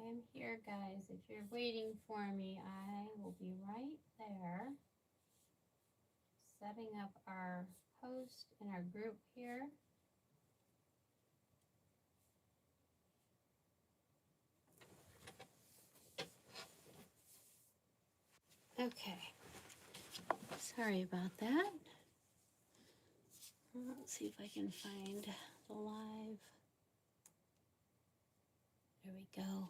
am here, guys. If you're waiting for me, I will be right there. Setting up our post in our group here. Okay. Sorry about that. Let's see if I can find the live. There we go.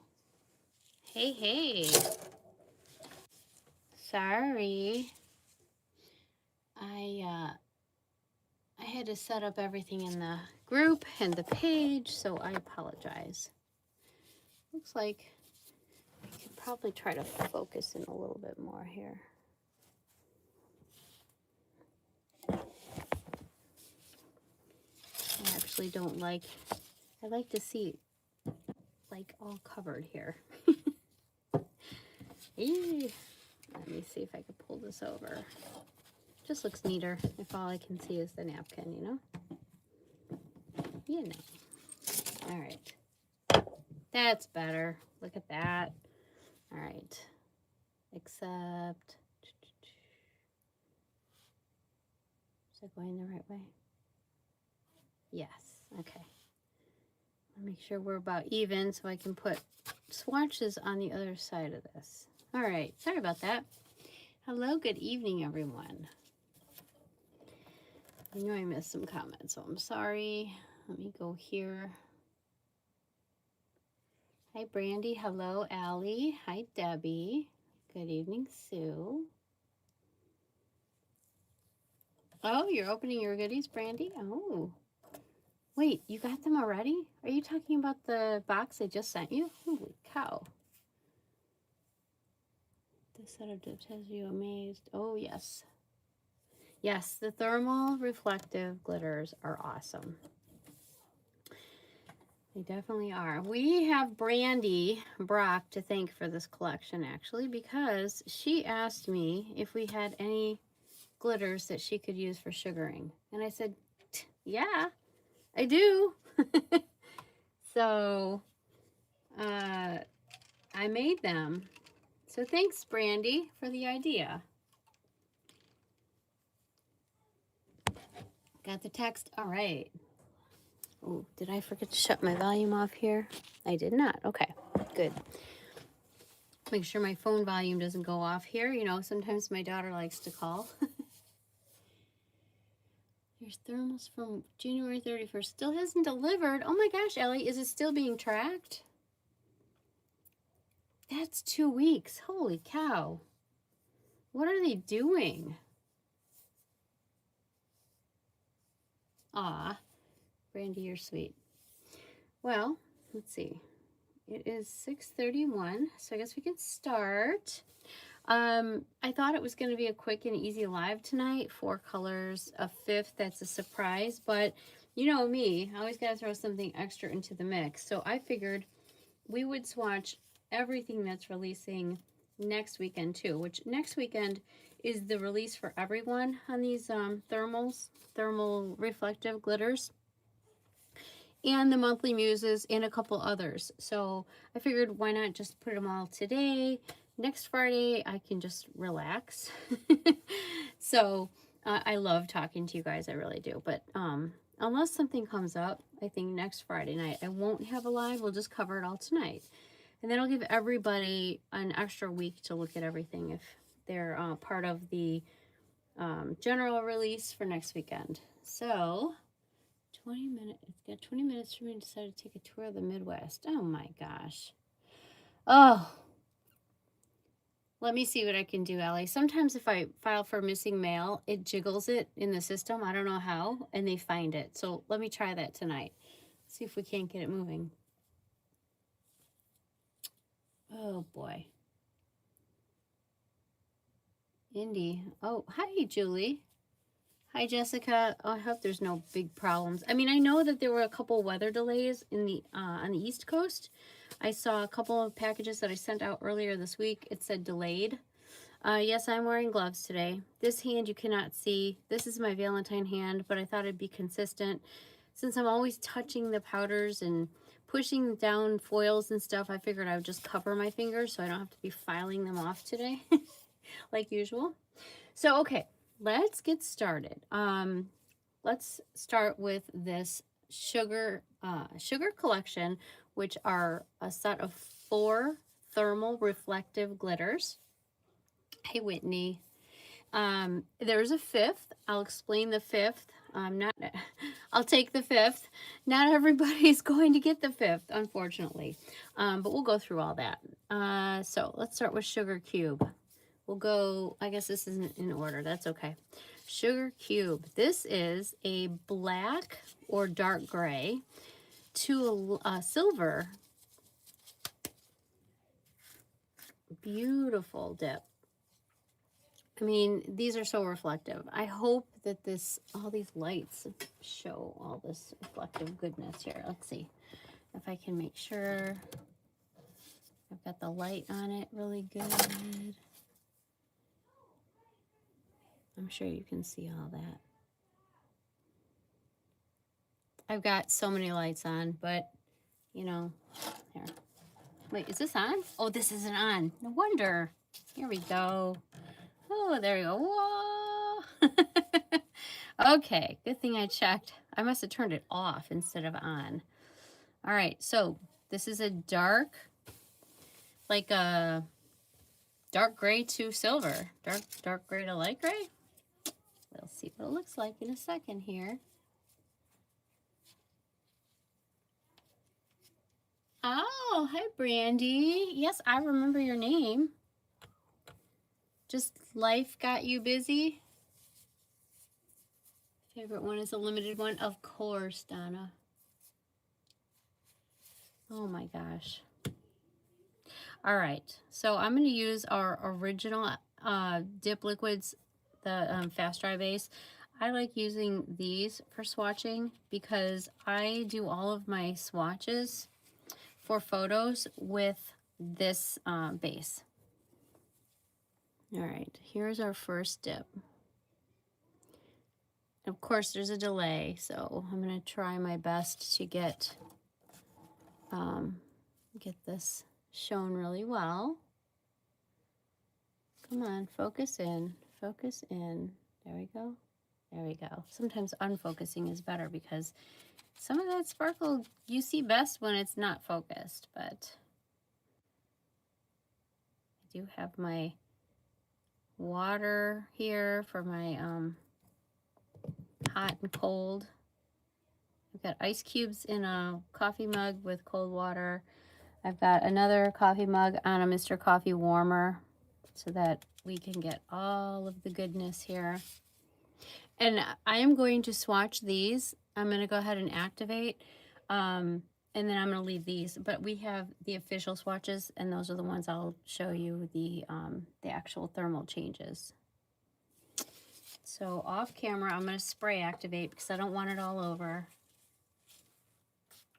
Hey, hey. Sorry. I had to set up everything in the group and the page, so I apologize. Looks like I could probably try to focus in a little bit more here. I actually don't like, I like to see like all covered here. Let me see if I can pull this over. Just looks neater if all I can see is the napkin, you know? You know. All right. That's better. Look at that. All right. Except, is it going the right way? Yes. Okay. Make sure we're about even so I can put swatches on the other side of this. All right. Sorry about that. Hello. Good evening, everyone. I know I missed some comments, so I'm sorry. Let me go here. Hi, Brandy. Hello, Allie. Hi, Debbie. Good evening, Sue. Oh, you're opening your goodies, Brandy? Oh. Wait, you got them already? Are you talking about the box I just sent you? Holy cow. This set of dips has you amazed. Oh, yes. Yes, the thermal reflective glitters are awesome. They definitely are. We have Brandy Brock to thank for this collection, actually, because she asked me if we had any glitters that she could use for sugaring. And I said, yeah, I do. So I made them. So thanks, Brandy, for the idea. Got the text? All right. Oh, did I forget to shut my volume off here? I did not. Okay, good. Make sure my phone volume doesn't go off here. You know, sometimes my daughter likes to call. There's thermals from January 31st. Still hasn't delivered. Oh my gosh, Ellie, is it still being tracked? That's 2 weeks. Holy cow. What are they doing? Aw, Brandy, you're sweet. Well, let's see. It is 6:31, so I guess we can start. I thought it was going to be a quick and easy live tonight. 4 colors, a 5th that's a surprise, but you know me, I always got to throw something extra into the mix. So I figured we would swatch everything that's releasing next weekend too, which next weekend is the release for everyone on these thermal reflective glitters, and the monthly muses and a couple others. So I figured why not just put them all today. Next Friday I can just relax. So I love talking to you guys, I really do, but unless something comes up, I think next Friday night I won't have a live. We'll just cover it all tonight, and then I'll give everybody an extra week to look at everything if they're part of the general release for next weekend. So 20 minutes. It's got 20 minutes for me to decide to take a tour of the Midwest. Oh my gosh. Oh. Let me see what I can do, Ellie. Sometimes if I file for missing mail, it jiggles it in the system. I don't know how, and they find it. So let me try that tonight. See if we can't get it moving. Oh boy. Indy. Oh, hi, Julie. Hi, Jessica. Oh, I hope there's no big problems. I mean, I know that there were a couple weather delays in the on the East Coast. I saw a couple of packages that I sent out earlier this week. It said delayed. Yes, I'm wearing gloves today. This hand you cannot see. This is my Valentine hand, but I thought it'd be consistent since I'm always touching the powders and pushing down foils and stuff, I figured I would just cover my fingers so I don't have to be filing them off today like usual. So, okay, let's get started. Let's start with this sugar collection, which are a set of 4 thermal reflective glitters. Hey, Whitney. There's a 5th. I'll explain the 5th. I'll take the 5th. Not everybody's going to get the 5th, unfortunately. But we'll go through all that. So let's start with Sugar Cube. We'll go, I guess this isn't in order. That's okay. Sugar Cube. This is a black or dark gray to a silver. Beautiful dip. I mean, these are so reflective. I hope that all these lights show all this reflective goodness here. Let's see if I can make sure I've got the light on it really good. I'm sure you can see all that. I've got so many lights on, but, you know, here. Wait, is this on? Oh, this isn't on. No wonder. Here we go. Oh, there you go. Whoa. Okay, good thing I checked. I must have turned it off instead of on. All right, so this is a dark, like a dark gray to silver. Dark gray to light gray. We'll see what it looks like in a second here. Oh, hi, Brandy. Yes, I remember your name. Just life got you busy? Favorite one is a limited one? Of course, Donna. Oh my gosh. All right, so I'm going to use our original dip liquids, the fast dry base. I like using these for swatching because I do all of my swatches for photos with this base. All right, here's our first dip. Of course, there's a delay, so I'm going to try my best to get this shown really well. Come on, focus in, focus in. There we go. There we go. Sometimes unfocusing is better because some of that sparkle you see best when it's not focused, but I do have my water here for my hot and cold. I've got ice cubes in a coffee mug with cold water. I've got another coffee mug on a Mr. Coffee warmer so that we can get all of the goodness here. And I am going to swatch these. I'm going to go ahead and activate, and then I'm going to leave these. But we have the official swatches, and those are the ones I'll show you the actual thermal changes. So off camera, I'm going to spray activate because I don't want it all over.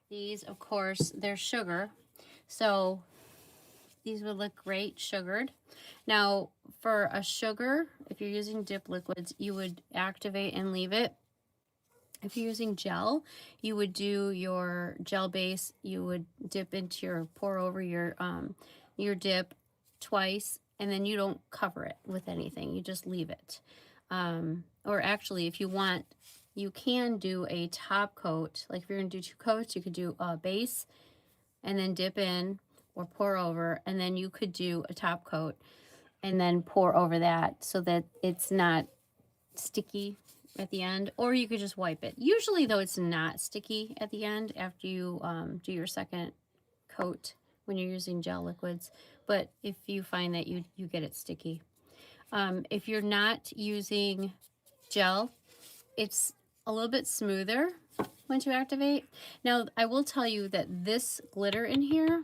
These, of course, they're sugar. So these would look great sugared. Now, for a sugar, if you're using dip liquids, you would activate and leave it. If you're using gel, you would do your gel base. You would dip into pour over your dip twice, and then you don't cover it with anything. You just leave it. Or actually, if you want, you can do a top coat. Like if you're gonna do 2 coats, you could do a base and then dip in or pour over, and then you could do a top coat and then pour over that so that it's not sticky at the end, or you could just wipe it. Usually though, it's not sticky at the end after you do your second coat when you're using gel liquids, but if you find that you get it sticky. If you're not using gel, it's a little bit smoother once you activate. Now, I will tell you that this glitter in here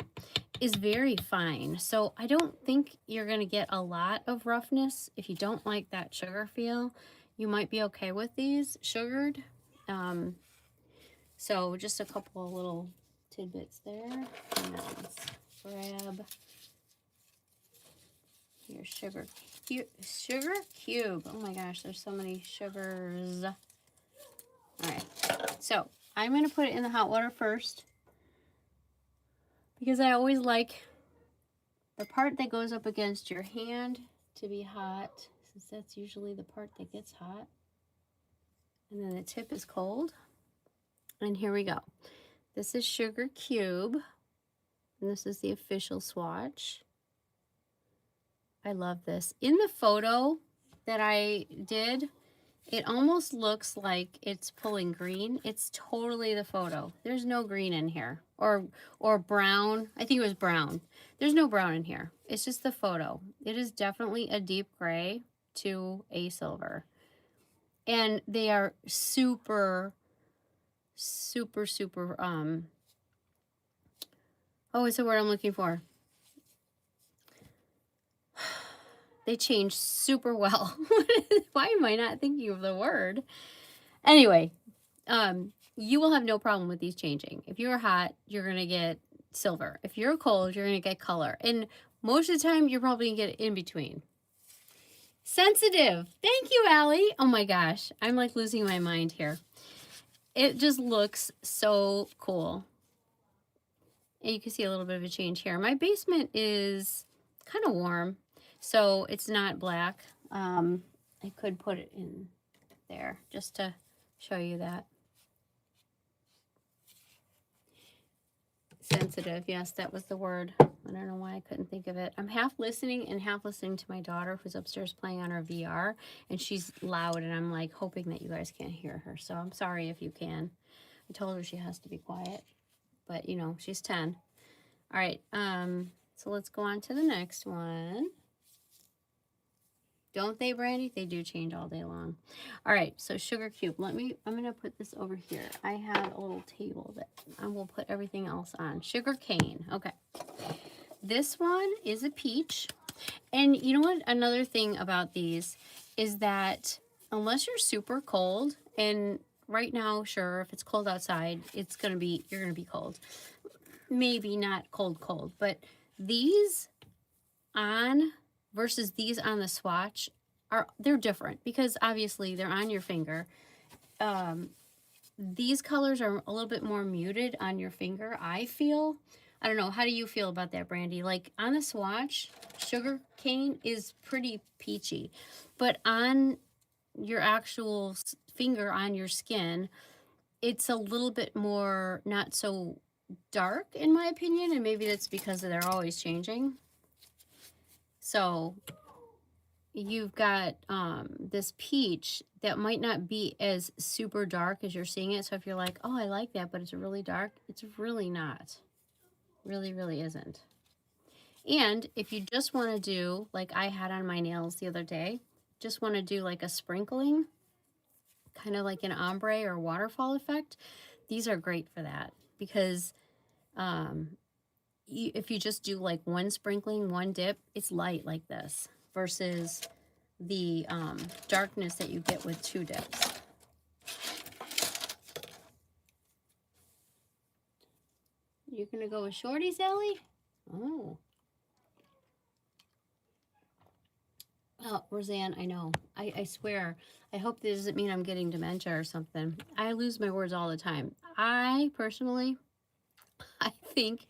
is very fine, so I don't think you're going to get a lot of roughness. If you don't like that sugar feel, you might be okay with these sugared. So just a couple of little tidbits there. And let's grab your sugar cube. Oh my gosh, there's so many sugars. All right, so I'm going to put it in the hot water first. because I always like the part that goes up against your hand to be hot, since that's usually the part that gets hot. And then the tip is cold. And here we go. This is Sugar Cube. And this is the official swatch. I love this. In the photo that I did, it almost looks like it's pulling green. It's totally the photo. There's no green in here. Or brown. I think it was brown. There's no brown in here. It's just the photo. It is definitely a deep gray to a silver. And they are super, super, super, oh, it's the word I'm looking for. They change super well. Why am I not thinking of the word? Anyway, you will have no problem with these changing. If you're hot, you're going to get silver. If you're cold, you're going to get color. And most of the time, you're probably going to get in between. Sensitive. Thank you, Allie. Oh my gosh. I'm like losing my mind here. It just looks so cool. And you can see a little bit of a change here. My basement is kind of warm, so it's not black. I could put it in there just to show you that. Sensitive, yes, that was the word. I don't know why I couldn't think of it. I'm half listening and half listening to my daughter who's upstairs playing on her VR, and she's loud, and I'm like hoping that you guys can't hear her. So I'm sorry if you can. I told her she has to be quiet, but you know, she's 10. All right, so let's go on to the next one. Don't they, Brandy? They do change all day long. All right, so Sugar Cube. I'm gonna put this over here. I have a little table that I will put everything else on. Sugar cane. Okay. This one is a peach. And you know what? Another thing about these is that unless you're super cold, and right now, sure, if it's cold outside, you're gonna be cold. Maybe not cold, but these on versus these on the swatch they're different because obviously they're on your finger. These colors are a little bit more muted on your finger, I feel. I don't know. How do you feel about that, Brandy? Like on the swatch, Sugar Cane is pretty peachy, but on your actual finger on your skin, it's a little bit more not so dark in my opinion, and maybe that's because they're always changing. So you've got this peach that might not be as super dark as you're seeing it. So if you're like, oh, I like that, but it's really dark, it's really not. Really, really isn't. And if you just want to do, like I had on my nails the other day, just want to do like a sprinkling, kind of like an ombre or waterfall effect, these are great for that because if you just do like one sprinkling, one dip, it's light like this versus the darkness that you get with 2 dips. You're gonna go with shorties, Ellie? Oh. Oh, Roseanne, I know. I swear. I hope this doesn't mean I'm getting dementia or something. I lose my words all the time. I personally, I think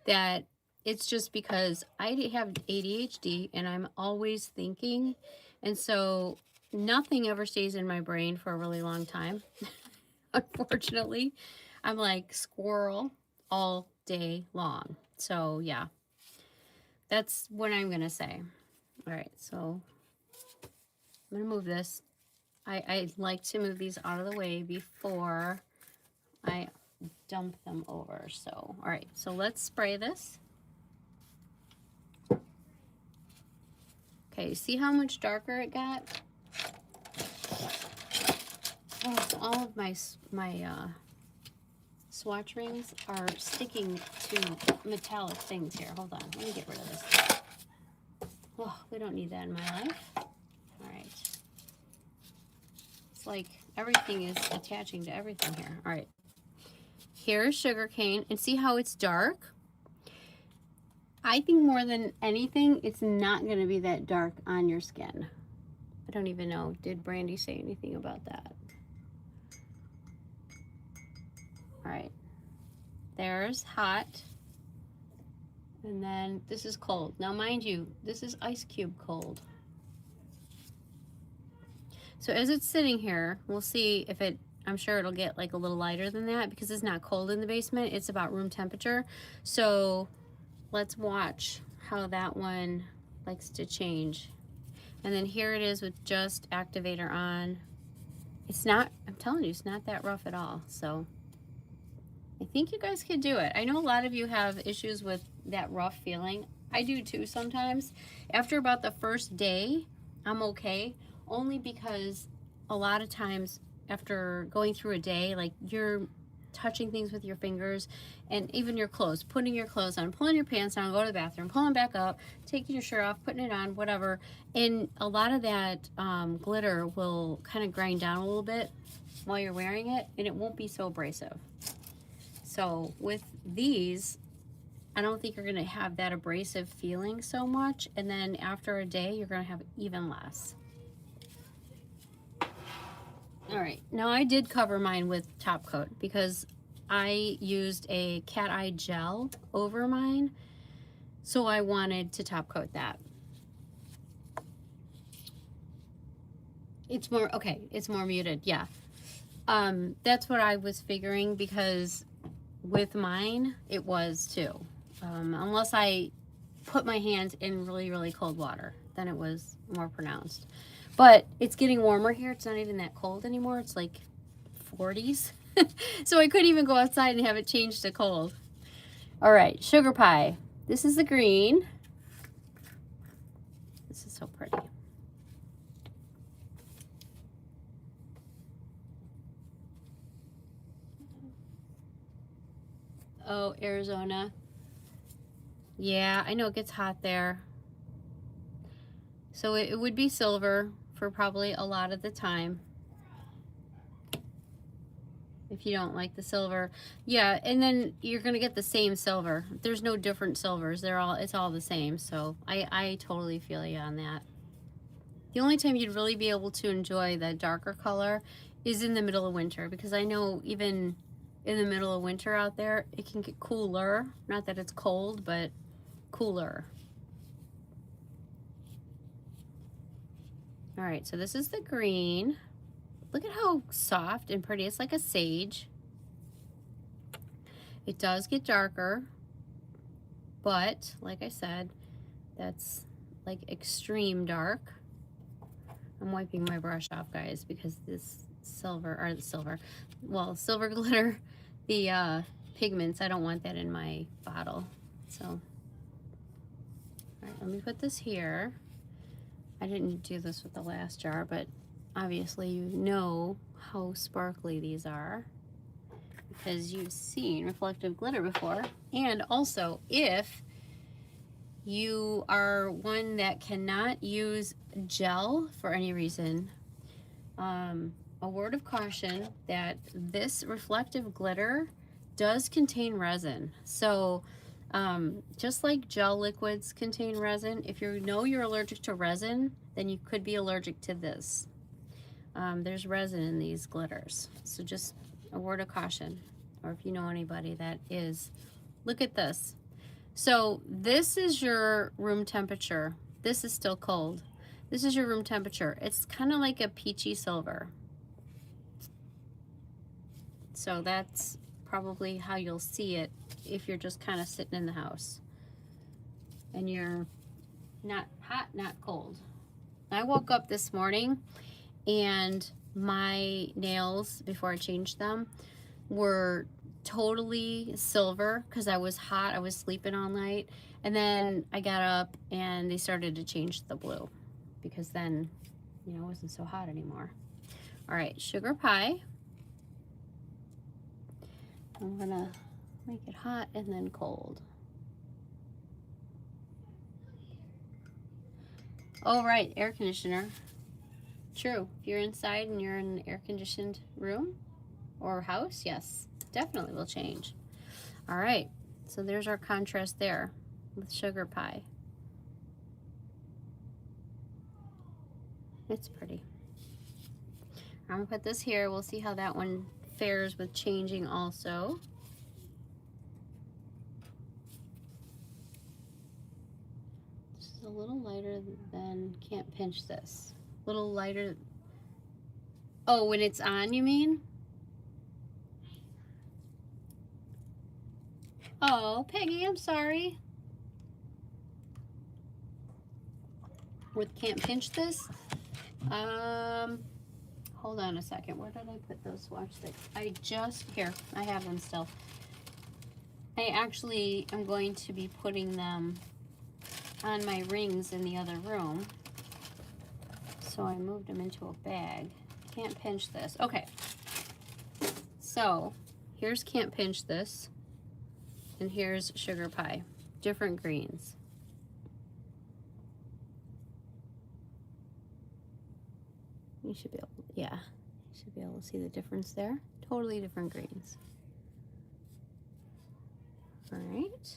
that it's just because I have ADHD and I'm always thinking. And so nothing ever stays in my brain for a really long time. Unfortunately, I'm like squirrel all day long. So yeah, that's what I'm going to say. All right, so I'm going to move this. I like to move these out of the way before I dump them over. So, all right, so let's spray this. Okay, see how much darker it got? Oh, so all of my swatch rings are sticking to metallic things here. Hold on, let me get rid of this. Oh, we don't need that in my life. All right. It's like everything is attaching to everything here. All right. Here's Sugar Cane, and see how it's dark? I think more than anything, it's not going to be that dark on your skin. I don't even know. Did Brandy say anything about that? All right. There's hot. And then this is cold. Now mind you, this is ice cube cold. So as it's sitting here, we'll see if it, I'm sure it'll get like a little lighter than that because it's not cold in the basement. It's about room temperature. So let's watch how that one likes to change. And then here it is with just activator on. It's not, I'm telling you, it's not that rough at all. So I think you guys could do it. I know a lot of you have issues with that rough feeling. I do too sometimes. After about the first day, I'm okay. Only because a lot of times after going through a day, like you're touching things with your fingers and even your clothes, putting your clothes on, pulling your pants down, go to the bathroom, pulling back up, taking your shirt off, putting it on, whatever. And a lot of that glitter will kind of grind down a little bit while you're wearing it, and it won't be so abrasive. So with these, I don't think you're going to have that abrasive feeling so much. And then after a day, you're going to have even less. All right, now I did cover mine with top coat because I used a cat eye gel over mine, so I wanted to top coat that. It's more, okay, it's more muted, yeah. That's what I was figuring because with mine, it was too. Unless I put my hands in really, really cold water, then it was more pronounced. But it's getting warmer here. It's not even that cold anymore. It's like 40s. So I couldn't even go outside and have it changed to cold. All right, sugar pie. This is the green. This is so pretty. Oh, Arizona. Yeah, I know it gets hot there. So it would be silver for probably a lot of the time. If you don't like the silver. Yeah, and then you're gonna get the same silver. There's no different silvers. It's all the same. So I totally feel you on that. The only time you'd really be able to enjoy the darker color is in the middle of winter, because I know even in the middle of winter out there, it can get cooler. Not that it's cold, but cooler. All right, so this is the green. Look at how soft and pretty. It's like a sage. It does get darker, but like I said, that's like extreme dark. I'm wiping my brush off, guys, because this silver glitter, the pigments, I don't want that in my bottle. So, all right, let me put this here. I didn't do this with the last jar, but obviously you know how sparkly these are because you've seen reflective glitter before. And also, if you are one that cannot use gel for any reason, a word of caution that this reflective glitter does contain resin. So just like gel liquids contain resin, if you know you're allergic to resin, then you could be allergic to this. There's resin in these glitters. So just a word of caution, or if you know anybody that is. Look at this. So this is your room temperature. This is still cold. This is your room temperature. It's kind of like a peachy silver. So that's probably how you'll see it if you're just kind of sitting in the house and you're not hot, not cold. I woke up this morning and my nails, before I changed them, were totally silver because I was hot. I was sleeping all night. And then I got up and they started to change the blue because then, you know, it wasn't so hot anymore. All right, sugar pie. I'm gonna make it hot and then cold. Oh, right, air conditioner. True, if you're inside and you're in an air-conditioned room or house, yes, definitely will change. All right, so there's our contrast there with sugar pie. It's pretty. I'm gonna put this here. We'll see how that one fares with changing also. It's a little lighter than Can't Pinch This. A little lighter. Oh, when it's on, you mean? Oh, Peggy, I'm sorry. With Can't Pinch This. Hold on a second. Where did I put those swatch things? Here, I have them still. I actually am going to be putting them on my rings in the other room. So I moved them into a bag. Can't Pinch This. Okay. So here's Can't Pinch This. And here's Sugar Pie. Different greens. You should be able, yeah. You should be able to see the difference there. Totally different greens. All right.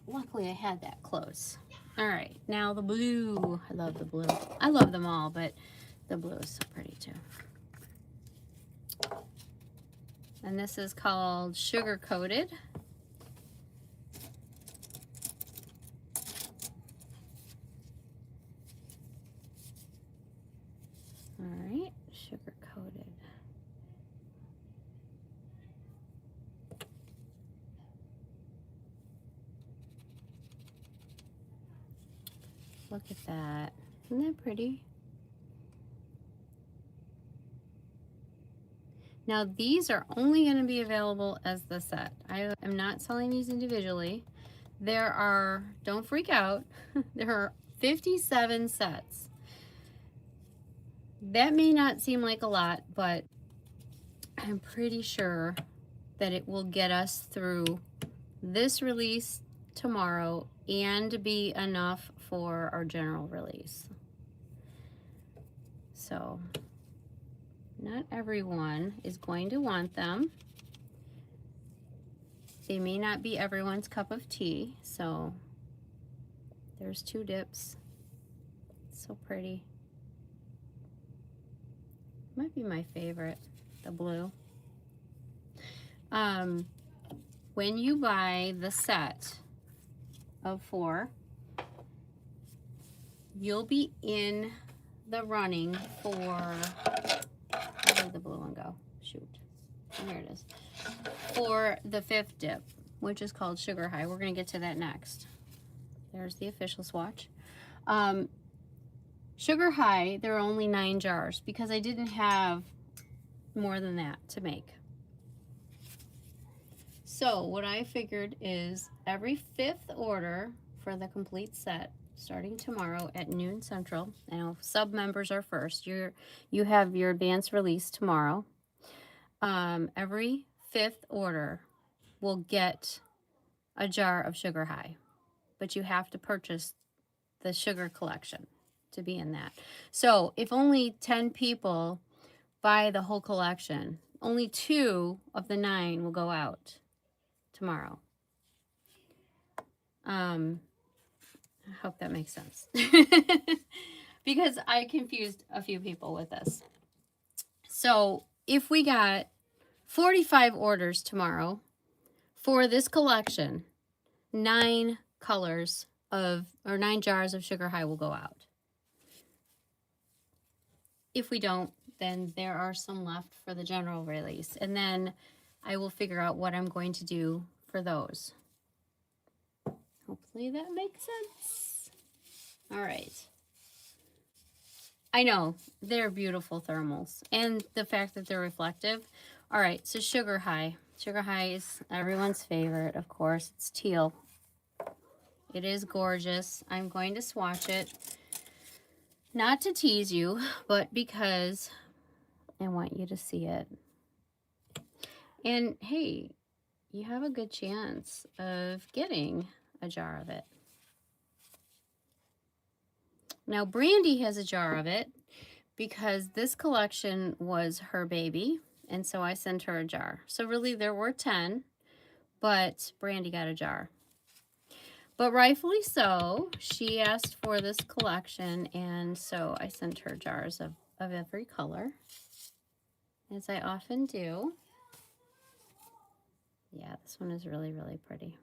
Luckily I had that close. All right, now the blue. I love the blue. I love them all, but the blue is so pretty too. And this is called Sugar Coated. All right, Sugar Coated. Look at that. Isn't that pretty? Now these are only going to be available as the set. I am not selling these individually. There are, don't freak out, there are 57 sets. That may not seem like a lot, but I'm pretty sure that it will get us through this release tomorrow and be enough for our general release. So not everyone is going to want them. They may not be everyone's cup of tea. So there's two dips. So pretty. Might be my favorite, the blue. When you buy the set of 4, you'll be in the running for, where did the blue one go? Shoot, here it is. For the 5th dip, which is called Sugar High. We're gonna get to that next. There's the official swatch. Sugar High, there are only 9 jars because I didn't have more than that to make. So what I figured is every 5th order for the complete set, starting tomorrow at noon Central. Now sub members are first. You have your advance release tomorrow. Every 5th order will get a jar of Sugar High, but you have to purchase the sugar collection to be in that. So if only 10 people buy the whole collection, only 2 of the 9 will go out tomorrow. I hope that makes sense. Because I confused a few people with this. So if we got 45 orders tomorrow for this collection, 9 colors of, or 9 jars of Sugar High will go out. If we don't, then there are some left for the general release. And then I will figure out what I'm going to do for those. Hopefully that makes sense. All right. I know, they're beautiful thermals. And the fact that they're reflective. All right, so Sugar High. Sugar High is everyone's favorite, of course. It's teal. It is gorgeous. I'm going to swatch it. Not to tease you, but because I want you to see it. And hey, you have a good chance of getting a jar of it. Now, Brandy has a jar of it because this collection was her baby, and so I sent her a jar. So really, there were 10, but Brandy got a jar. But rightfully so, she asked for this collection, and so I sent her jars of every color, as I often do. Yeah, this one is really, really pretty.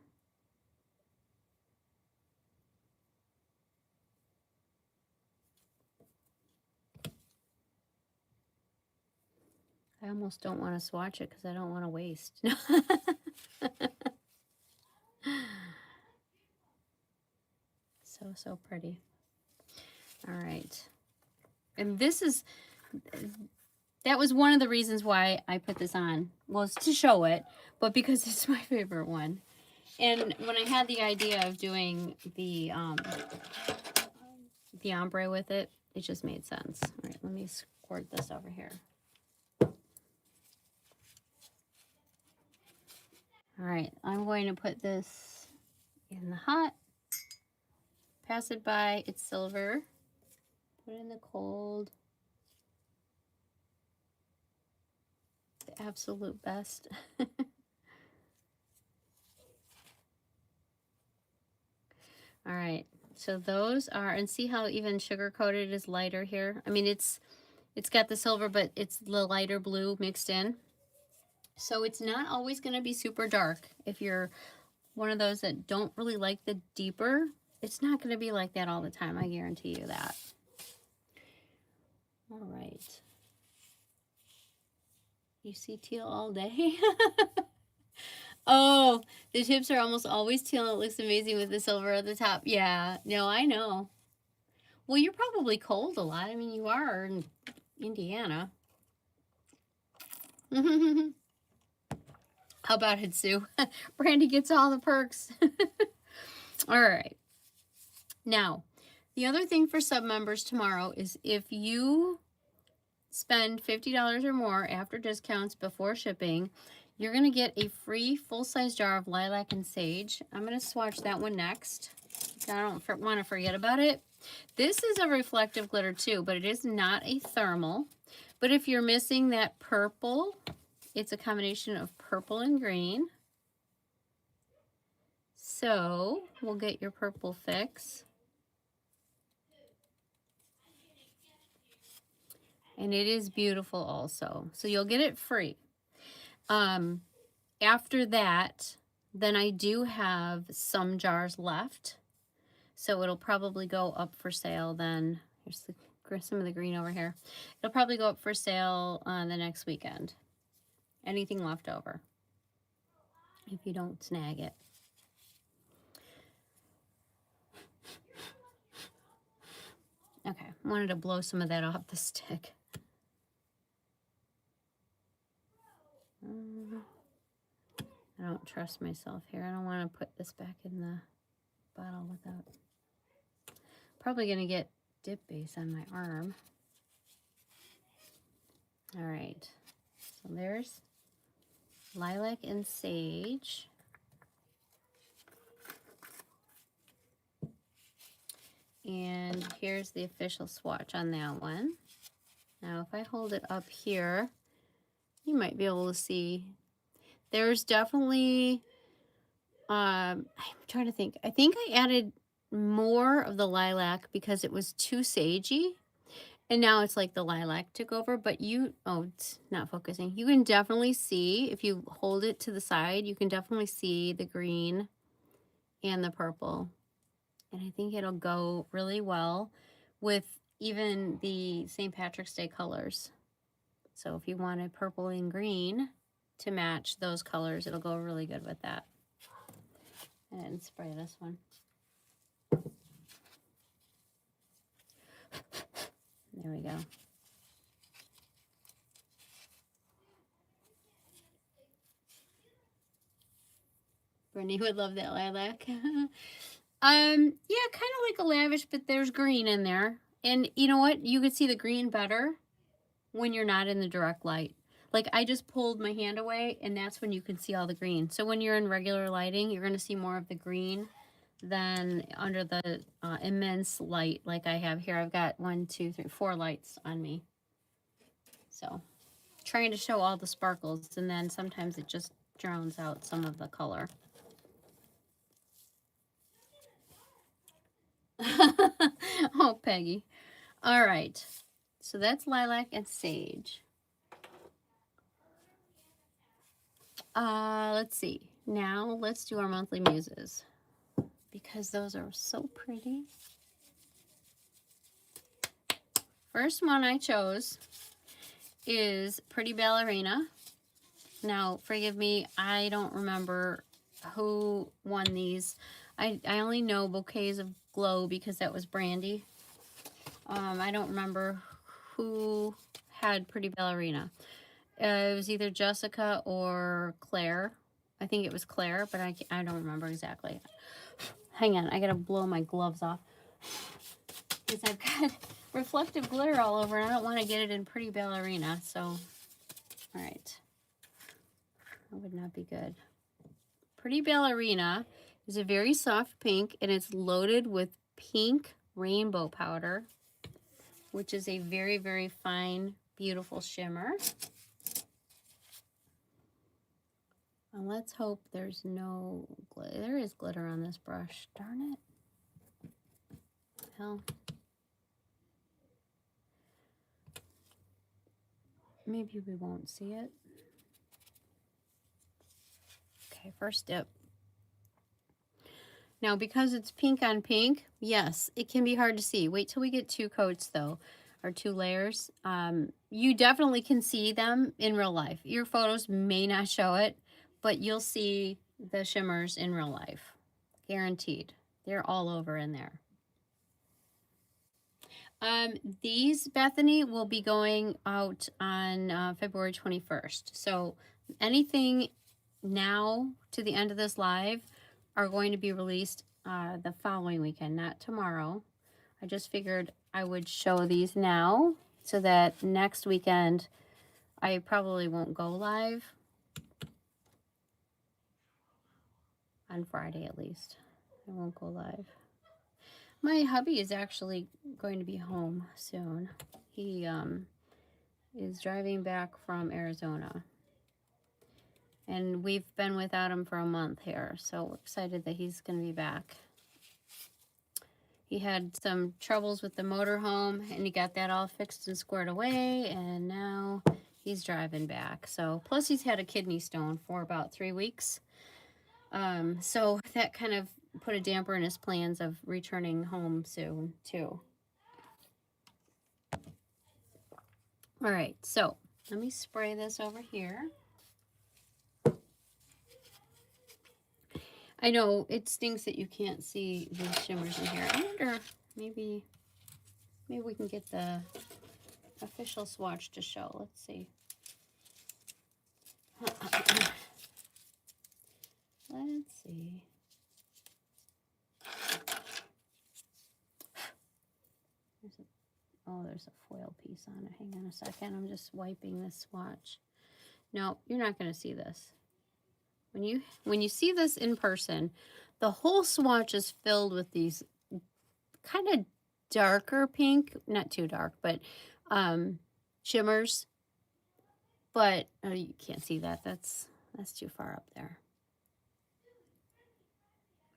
almost don't want to swatch it because I don't want to waste. So pretty. All right. And that was one of the reasons why I put this on, was to show it, but because it's my favorite one. And when I had the idea of doing the ombre with it, it just made sense. All right, let me squirt this over here. All right, I'm going to put this in the hot, pass it by, it's silver, put it in the cold. The absolute best. All right, so those are, and see how even sugar coated is lighter here? I mean, it's got the silver, but it's the lighter blue mixed in. So it's not always going to be super dark. If you're one of those that don't really like the deeper, it's not going to be like that all the time. I guarantee you that. All right. You see teal all day? Oh, the tips are almost always teal. It looks amazing with the silver at the top. Yeah, no, I know. Well, you're probably cold a lot. I mean, you are in Indiana. How about it, Sue? Brandy gets all the perks. All right. Now, the other thing for sub members tomorrow is if you spend $50 or more after discounts before shipping, you're going to get a free full-size jar of lilac and sage. I'm going to swatch that one next. I don't want to forget about it. This is a reflective glitter too, but it is not a thermal. But if you're missing that purple, it's a combination of purple and green. So we'll get your purple fix. And it is beautiful also. So you'll get it free. After that, then I do have some jars left. So it'll probably go up for sale then. Here's some of the green over here. It'll probably go up for sale on the next weekend. Anything left over, if you don't snag it. Okay, I wanted to blow some of that off the stick. I don't trust myself here. I don't want to put this back in the bottle without. Probably going to get dip base on my arm. All right, so there's lilac and sage. And here's the official swatch on that one. Now, if I hold it up here, you might be able to see. There's definitely, I'm trying to think. I think I added more of the lilac because it was too sagey. And now it's like the lilac took over, but it's not focusing. You can definitely see, if you hold it to the side, you can definitely see the green and the purple. And I think it'll go really well with even the St. Patrick's Day colors. So if you wanted purple and green to match those colors, it'll go really good with that. And spray this one. There we go. Brittany would love that lilac. Yeah, kind of like a lavish, but there's green in there. And you know what? You could see the green better when you're not in the direct light. Like I just pulled my hand away and that's when you can see all the green. So when you're in regular lighting, you're going to see more of the green than under the immense light like I have here. I've got 1, 2, 3, 4 lights on me. So trying to show all the sparkles, and then sometimes it just drowns out some of the color. Oh, Peggy. All right. So that's lilac and sage. Let's see. Now let's do our monthly muses because those are so pretty. First one I chose is Pretty Ballerina. Now, forgive me, I don't remember who won these. I only know Bouquets of Glow because that was Brandy. I don't remember who had Pretty Ballerina. It was either Jessica or Claire. I think it was Claire, but I don't remember exactly. Hang on, I gotta blow my gloves off because I've got reflective glitter all over and I don't want to get it in Pretty Ballerina. So, all right. That would not be good. Pretty Ballerina is a very soft pink and it's loaded with pink rainbow powder, which is a very, very fine, beautiful shimmer. And let's hope there's no glitter. There is glitter on this brush. Darn it. Hell. Maybe we won't see it. Okay, first dip. Now, because it's pink on pink, yes, it can be hard to see. Wait till we get 2 coats, though, or 2 layers. You definitely can see them in real life. Your photos may not show it, but you'll see the shimmers in real life. Guaranteed. They're all over in there. These, Bethany, will be going out on February 21st. So anything now to the end of this live are going to be released the following weekend, not tomorrow. I just figured I would show these now so that next weekend I probably won't go live. On Friday at least. I won't go live. My hubby is actually going to be home soon. He is driving back from Arizona. And we've been without him for a month here, so we're excited that he's going to be back. He had some troubles with the motorhome, and he got that all fixed and squared away, and now he's driving back. So, plus he's had a kidney stone for about 3 weeks. So that kind of put a damper in his plans of returning home soon, too. All right, so let me spray this over here. I know it stinks that you can't see the shimmers in here. I wonder, maybe we can get the official swatch to show. Let's see. Let's see. There's a foil piece on it. Hang on a second. I'm just wiping this swatch. No, you're not going to see this. When you see this in person, the whole swatch is filled with these kind of darker pink, not too dark, but shimmers. But oh, you can't see that. That's too far up there.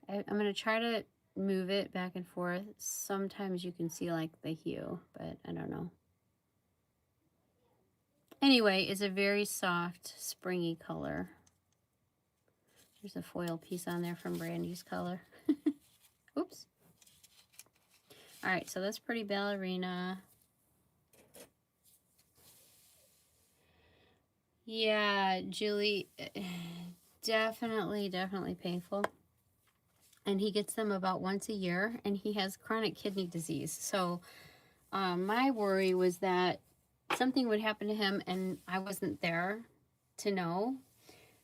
I'm going to try to move it back and forth. Sometimes you can see like the hue, but I don't know. Anyway, it's a very soft, springy color. There's a foil piece on there from Brandy's color. Oops. All right, so that's Pretty Ballerina. Yeah, Julie, definitely painful. And he gets them about once a year, and he has chronic kidney disease. So my worry was that something would happen to him, and I wasn't there to know.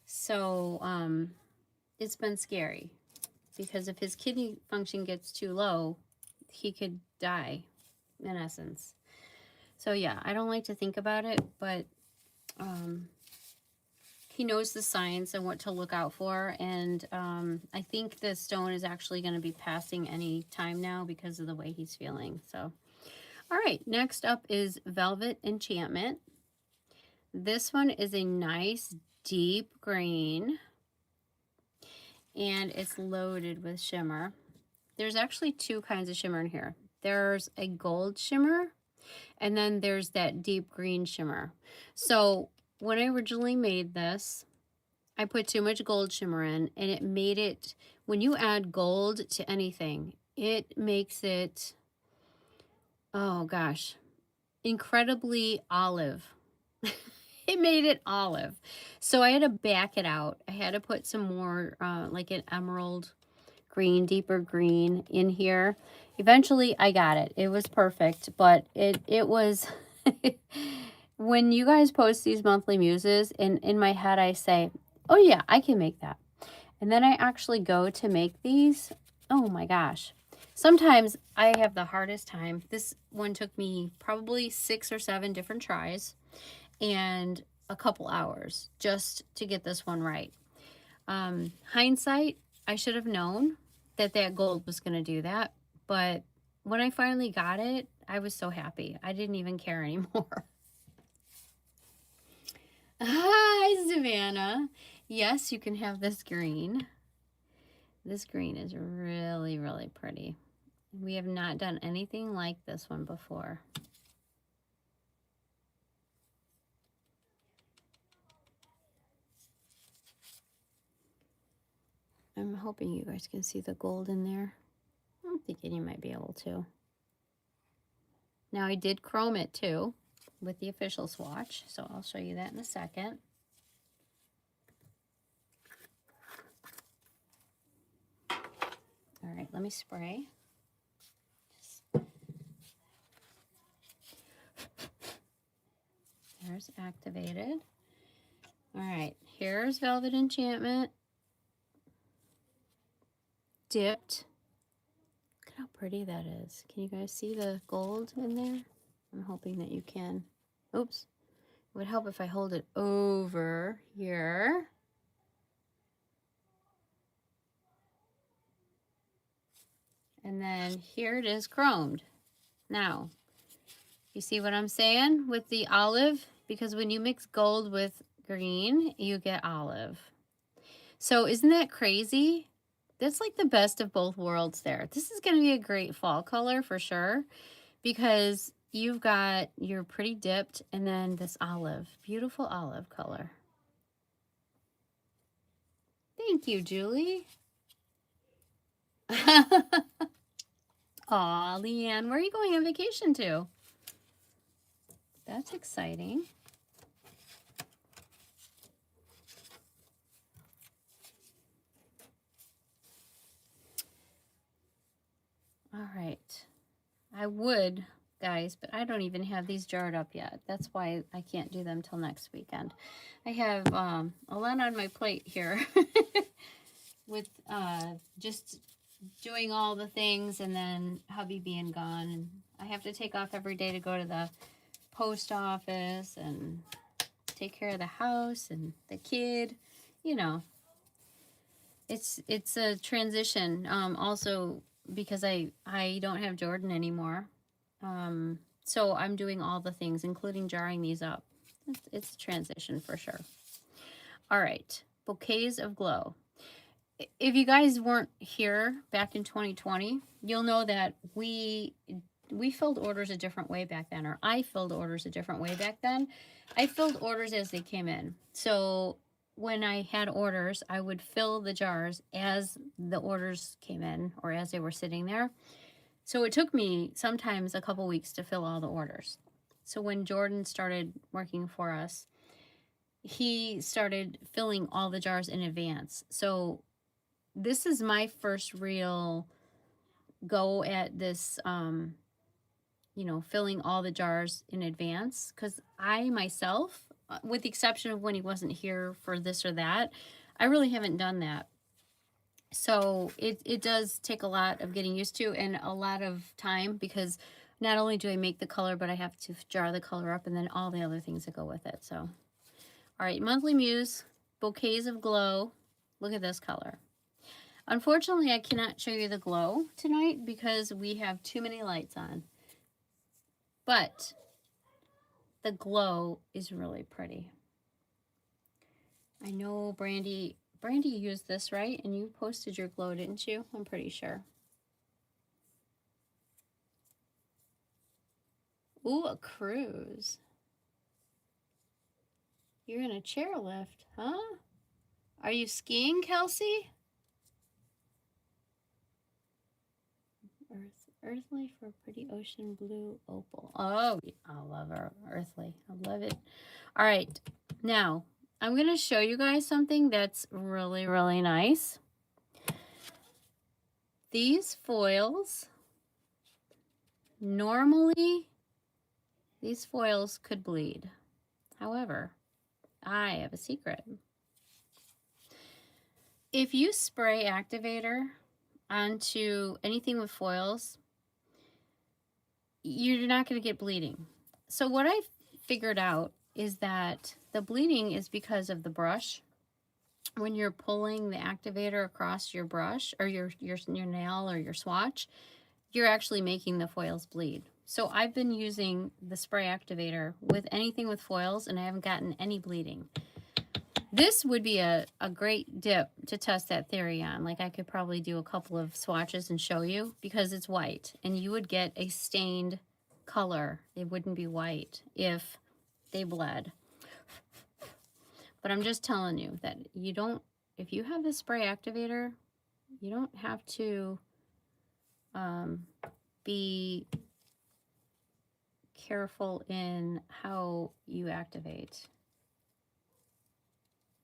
So it's been scary, because if his kidney function gets too low, he could die, in essence. So yeah, I don't like to think about it, but he knows the signs and what to look out for, and I think the stone is actually going to be passing any time now because of the way he's feeling. So, all right, next up is Velvet Enchantment. This one is a nice deep green, and it's loaded with shimmer. There's actually 2 kinds of shimmer in here. There's a gold shimmer, and then there's that deep green shimmer. So when I originally made this, I put too much gold shimmer in, and it made it, when you add gold to anything, it makes it, oh gosh, incredibly olive. It made it olive. So I had to back it out. I had to put some more, like an emerald green, deeper green in here. Eventually I got it. It was perfect, but it was when you guys post these monthly muses, in my head I say, oh yeah, I can make that. And then I actually go to make these. Oh my gosh. Sometimes I have the hardest time. This one took me probably 6 or 7 different tries and a couple hours just to get this one right. Hindsight, I should have known that that gold was going to do that. But when I finally got it, I was so happy. I didn't even care anymore. Hi, Savannah. Yes, you can have this green. This green is really, really pretty. We have not done anything like this one before. I'm hoping you guys can see the gold in there. I'm thinking you might be able to. Now I did chrome it too with the official swatch, so I'll show you that in a second. All right, let me spray. There's activated. All right, here's Velvet Enchantment. Dipped. Look at how pretty that is. Can you guys see the gold in there? I'm hoping that you can. Oops. It would help if I hold it over here. And then here it is chromed. Now, you see what I'm saying with the olive? Because when you mix gold with green, you get olive. So isn't that crazy? That's like the best of both worlds there. This is going to be a great fall color for sure, because you've got your pretty dipped and then this olive, beautiful olive color. Thank you, Julie. Aw, Leanne, where are you going on vacation to? That's exciting. All right. I would, guys, but I don't even have these jarred up yet. That's why I can't do them till next weekend. I have a lot on my plate here with just doing all the things and then hubby being gone. And I have to take off every day to go to the post office and take care of the house and the kid. You know, it's a transition. Also, because I don't have Jordan anymore. So I'm doing all the things, including jarring these up. It's a transition for sure. All right, Bouquets of Glow. If you guys weren't here back in 2020, you'll know that we filled orders a different way back then, or I filled orders a different way back then. I filled orders as they came in. So when I had orders, I would fill the jars as the orders came in or as they were sitting there. So it took me sometimes a couple weeks to fill all the orders. So when Jordan started working for us, he started filling all the jars in advance. So this is my first real go at this, you know, filling all the jars in advance, because I myself, with the exception of when he wasn't here for this or that, I really haven't done that. So it does take a lot of getting used to and a lot of time, because not only do I make the color, but I have to jar the color up and then all the other things that go with it. So, all right, Monthly Muse, Bouquets of Glow. Look at this color. Unfortunately, I cannot show you the glow tonight because we have too many lights on. But the glow is really pretty. I know Brandy used this, right? And you posted your glow, didn't you? I'm pretty sure. Ooh, a cruise. You're in a chairlift, huh? Are you skiing, Kelsey? Earthly for pretty ocean blue opal. Oh, I love our earthly. I love it. All right. Now, I'm going to show you guys something that's really, really nice. These foils, normally, these foils could bleed. However, I have a secret. If you spray activator onto anything with foils, you're not going to get bleeding. So what I figured out is that the bleeding is because of the brush. When you're pulling the activator across your brush or your nail or your swatch, you're actually making the foils bleed. So I've been using the spray activator with anything with foils, and I haven't gotten any bleeding. This would be a great dip to test that theory on. Like, I could probably do a couple of swatches and show you, because it's white, and you would get a stained color. It wouldn't be white if they bled. But I'm just telling you that you don't, if you have the spray activator, you don't have to be careful in how you activate.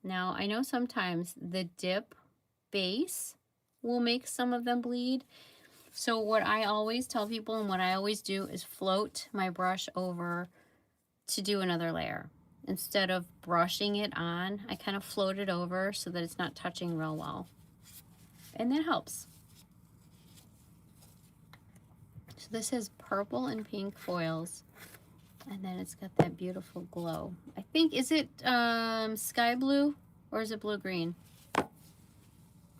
Now, I know sometimes the dip base will make some of them bleed. So what I always tell people and what I always do is float my brush over to do another layer. Instead of brushing it on, I kind of float it over so that it's not touching real well. And that helps. So this has purple and pink foils. And then it's got that beautiful glow. I think, is it sky blue or is it blue green?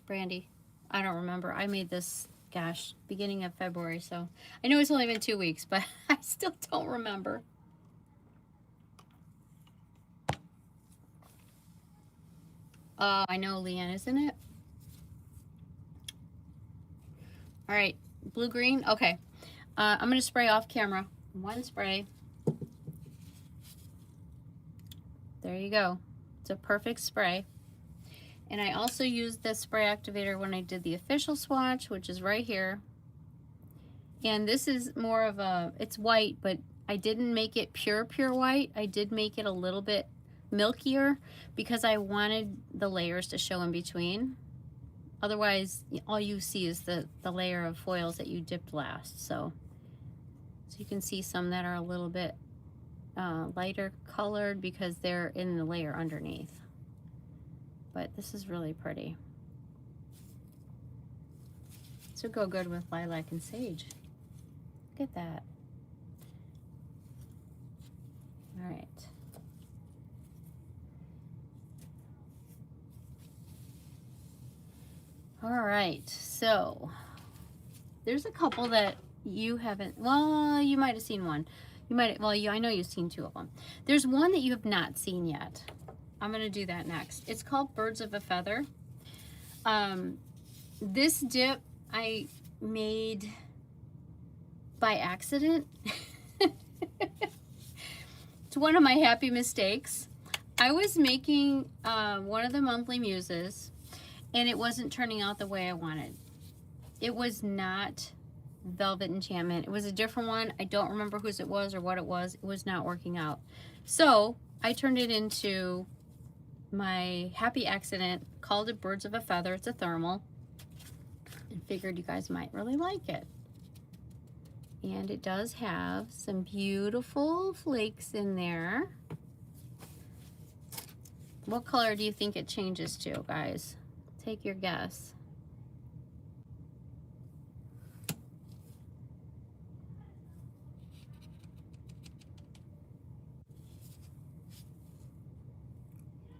Brandy. I don't remember. I made this, gosh, beginning of February. So I know it's only been 2 weeks, but I still don't remember. I know, Leanne, isn't it? All right, blue-green. Okay. I'm going to spray off camera. One spray. There you go. It's a perfect spray. And I also used this spray activator when I did the official swatch, which is right here. And this is more of a, it's white, but I didn't make it pure white. I did make it a little bit milkier because I wanted the layers to show in between. Otherwise, all you see is the layer of foils that you dipped last. So you can see some that are a little bit lighter colored because they're in the layer underneath. But this is really pretty. This would go good with lilac and sage. Look at that. All right. All right, so there's a couple that you haven't, well, you might have seen one. You might, well, I know you've seen 2 of them. There's one that you have not seen yet. I'm gonna do that next. It's called Birds of a Feather. This dip I made by accident. It's one of my happy mistakes. I was making one of the monthly muses, and it wasn't turning out the way I wanted. It was not Velvet Enchantment. It was a different one. I don't remember whose it was or what it was. It was not working out. So I turned it into my happy accident, called it Birds of a Feather. It's a thermal, and figured you guys might really like it. And it does have some beautiful flakes in there. What color do you think it changes to, guys? Take your guess.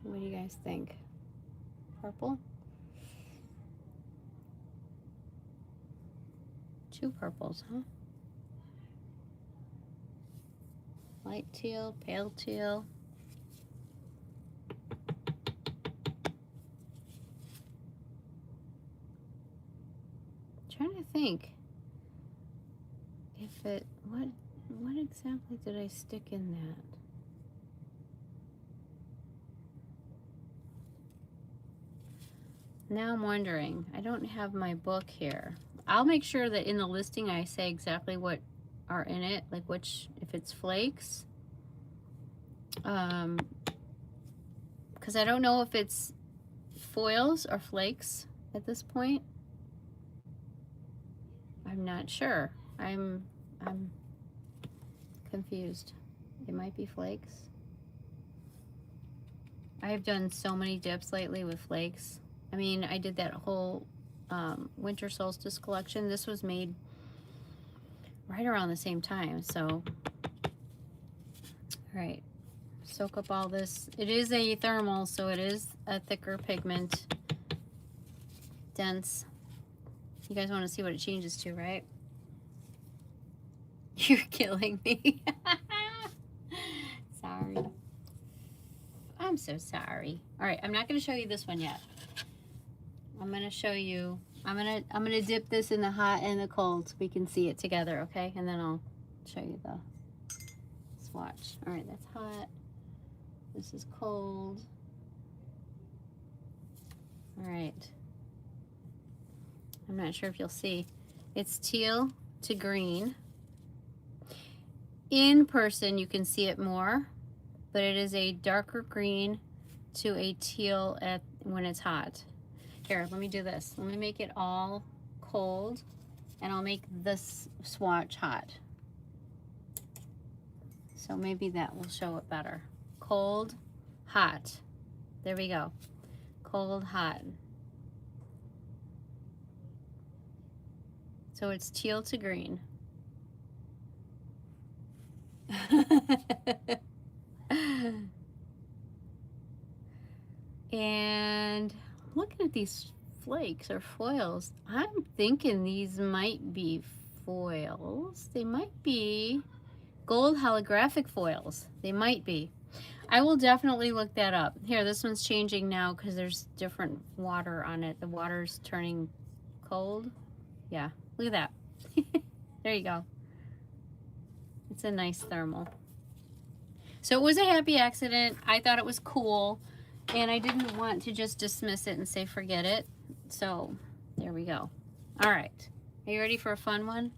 What do you guys think? Purple? 2 purples, huh? Light teal, pale teal. Trying to think if it, what exactly did I stick in that? Now I'm wondering, I don't have my book here. I'll make sure that in the listing I say exactly what are in it, like which, if it's flakes. Because I don't know if it's foils or flakes at this point. I'm not sure. I'm confused. It might be flakes. I've done so many dips lately with flakes. I mean, I did that whole winter solstice collection. This was made right around the same time. So, all right, soak up all this. It is a thermal, so it is a thicker pigment, dense. You guys want to see what it changes to, right? You're killing me. Sorry. I'm so sorry. All right, I'm not going to show you this one yet. I'm going to show you. I'm going to dip this in the hot and the cold so we can see it together, okay? And then I'll show you the swatch. All right, that's hot. This is cold. All right. I'm not sure if you'll see. It's teal to green. In person, you can see it more, but it is a darker green to a teal when it's hot. Here, let me do this. Let me make it all cold, and I'll make this swatch hot. So maybe that will show it better. Cold, hot. There we go. Cold, hot. So it's teal to green. And looking at these flakes or foils, I'm thinking these might be foils. They might be gold holographic foils. They might be. I will definitely look that up. Here, this one's changing now because there's different water on it. The water's turning cold. Yeah, look at that. There you go. It's a nice thermal. So it was a happy accident. I thought it was cool, and I didn't want to just dismiss it and say forget it. So there we go. All right. Are you ready for a fun one?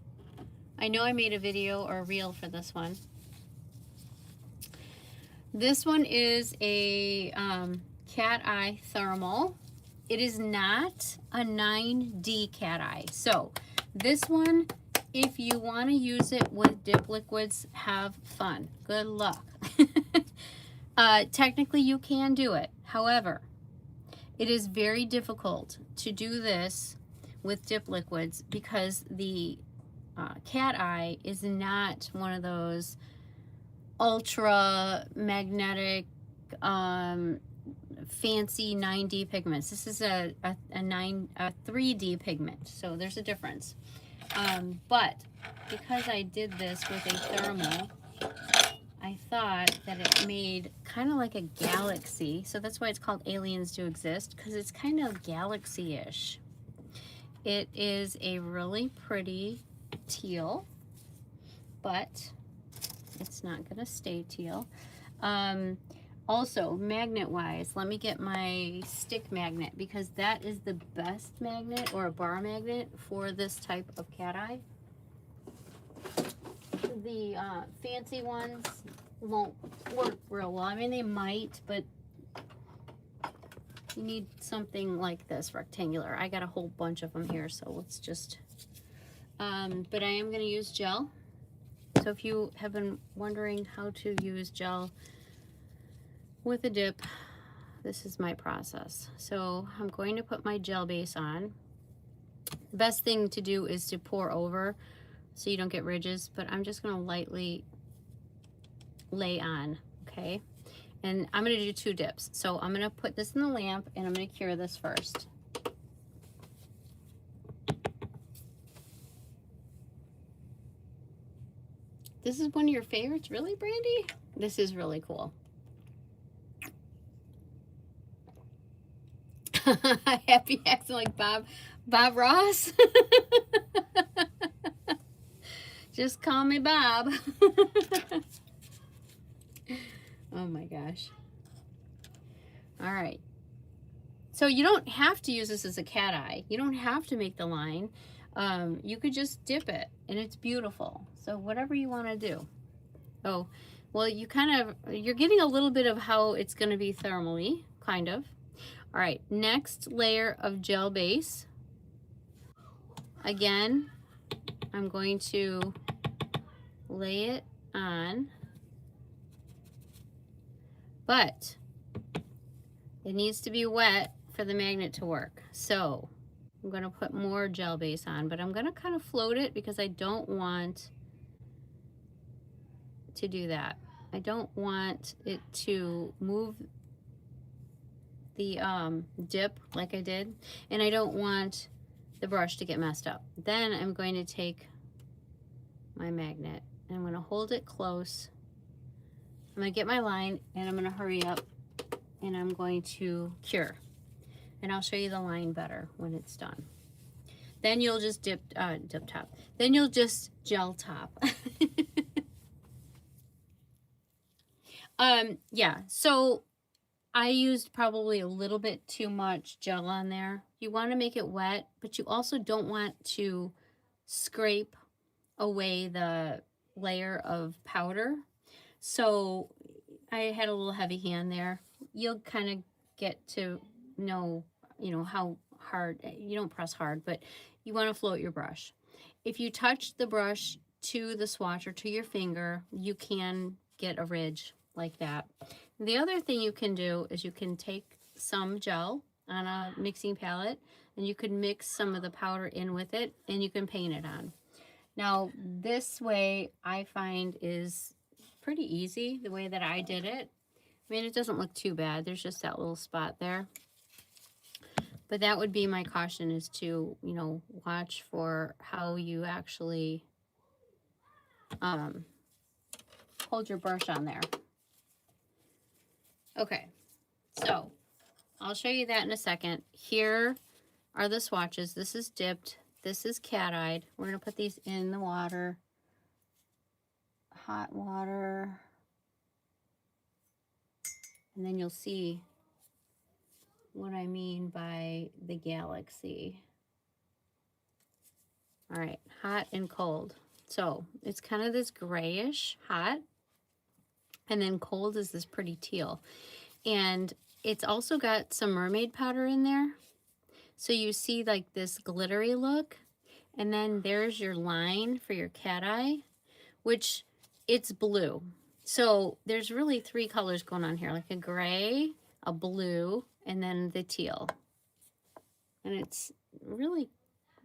I know I made a video or a reel for this one. This one is a cat eye thermal. It is not a 9D cat eye. So this one, if you want to use it with dip liquids, have fun. Good luck. Technically, you can do it. However, it is very difficult to do this with dip liquids because the cat eye is not one of those ultra magnetic fancy 9D pigments. This is a 3D pigment, so there's a difference. But because I did this with a thermal, I thought that it made kind of like a galaxy. So that's why it's called Aliens Do Exist, because it's kind of galaxy-ish. It is a really pretty teal, but it's not going to stay teal. Also, magnet-wise, let me get my stick magnet, because that is the best magnet, or a bar magnet, for this type of cat eye. The fancy ones won't work real well. I mean, they might, but you need something like this, rectangular. I got a whole bunch of them here, so let's just... but I am going to use gel. So if you have been wondering how to use gel with a dip, this is my process. So I'm going to put my gel base on. The best thing to do is to pour over so you don't get ridges, but I'm just going to lightly lay on, okay? And I'm going to do 2 dips. So I'm going to put this in the lamp, and I'm going to cure this first. This is one of your favorites, really, Brandy? This is really cool. Happy accident like Bob Ross. Just call me Bob. Oh my gosh. All right. So you don't have to use this as a cat eye. You don't have to make the line. You could just dip it and it's beautiful. So whatever you want to do. Oh, well, you're getting a little bit of how it's going to be thermally, kind of. All right, next layer of gel base. Again, I'm going to lay it on, but it needs to be wet for the magnet to work. So I'm going to put more gel base on, but I'm going to kind of float it because I don't want to do that. I don't want it to move the dip like I did, and I don't want the brush to get messed up. Then I'm going to take my magnet and I'm going to hold it close. I'm going to get my line and I'm going to hurry up and I'm going to cure. And I'll show you the line better when it's done. Then you'll just dip top. Then you'll just gel top. Yeah, so I used probably a little bit too much gel on there. You want to make it wet, but you also don't want to scrape away the layer of powder. So I had a little heavy hand there. You'll kind of get to know, how hard, you don't press hard, but you want to float your brush. If you touch the brush to the swatch or to your finger, you can get a ridge like that. The other thing you can do is you can take some gel on a mixing palette and you can mix some of the powder in with it and you can paint it on. Now this way I find is pretty easy, the way that I did it. I mean, it doesn't look too bad. There's just that little spot there. But that would be my caution, is to, watch for how you actually hold your brush on there. Okay, so I'll show you that in a second. Here are the swatches. This is dipped. This is cat-eyed. We're going to put these in the water. Hot water. And then you'll see what I mean by the galaxy. All right, hot and cold. So it's kind of this grayish hot, and then cold is this pretty teal. And it's also got some mermaid powder in there. So you see like this glittery look, and then there's your line for your cat eye, which it's blue. So there's really three colors going on here, like a gray, a blue, and then the teal. And it's really,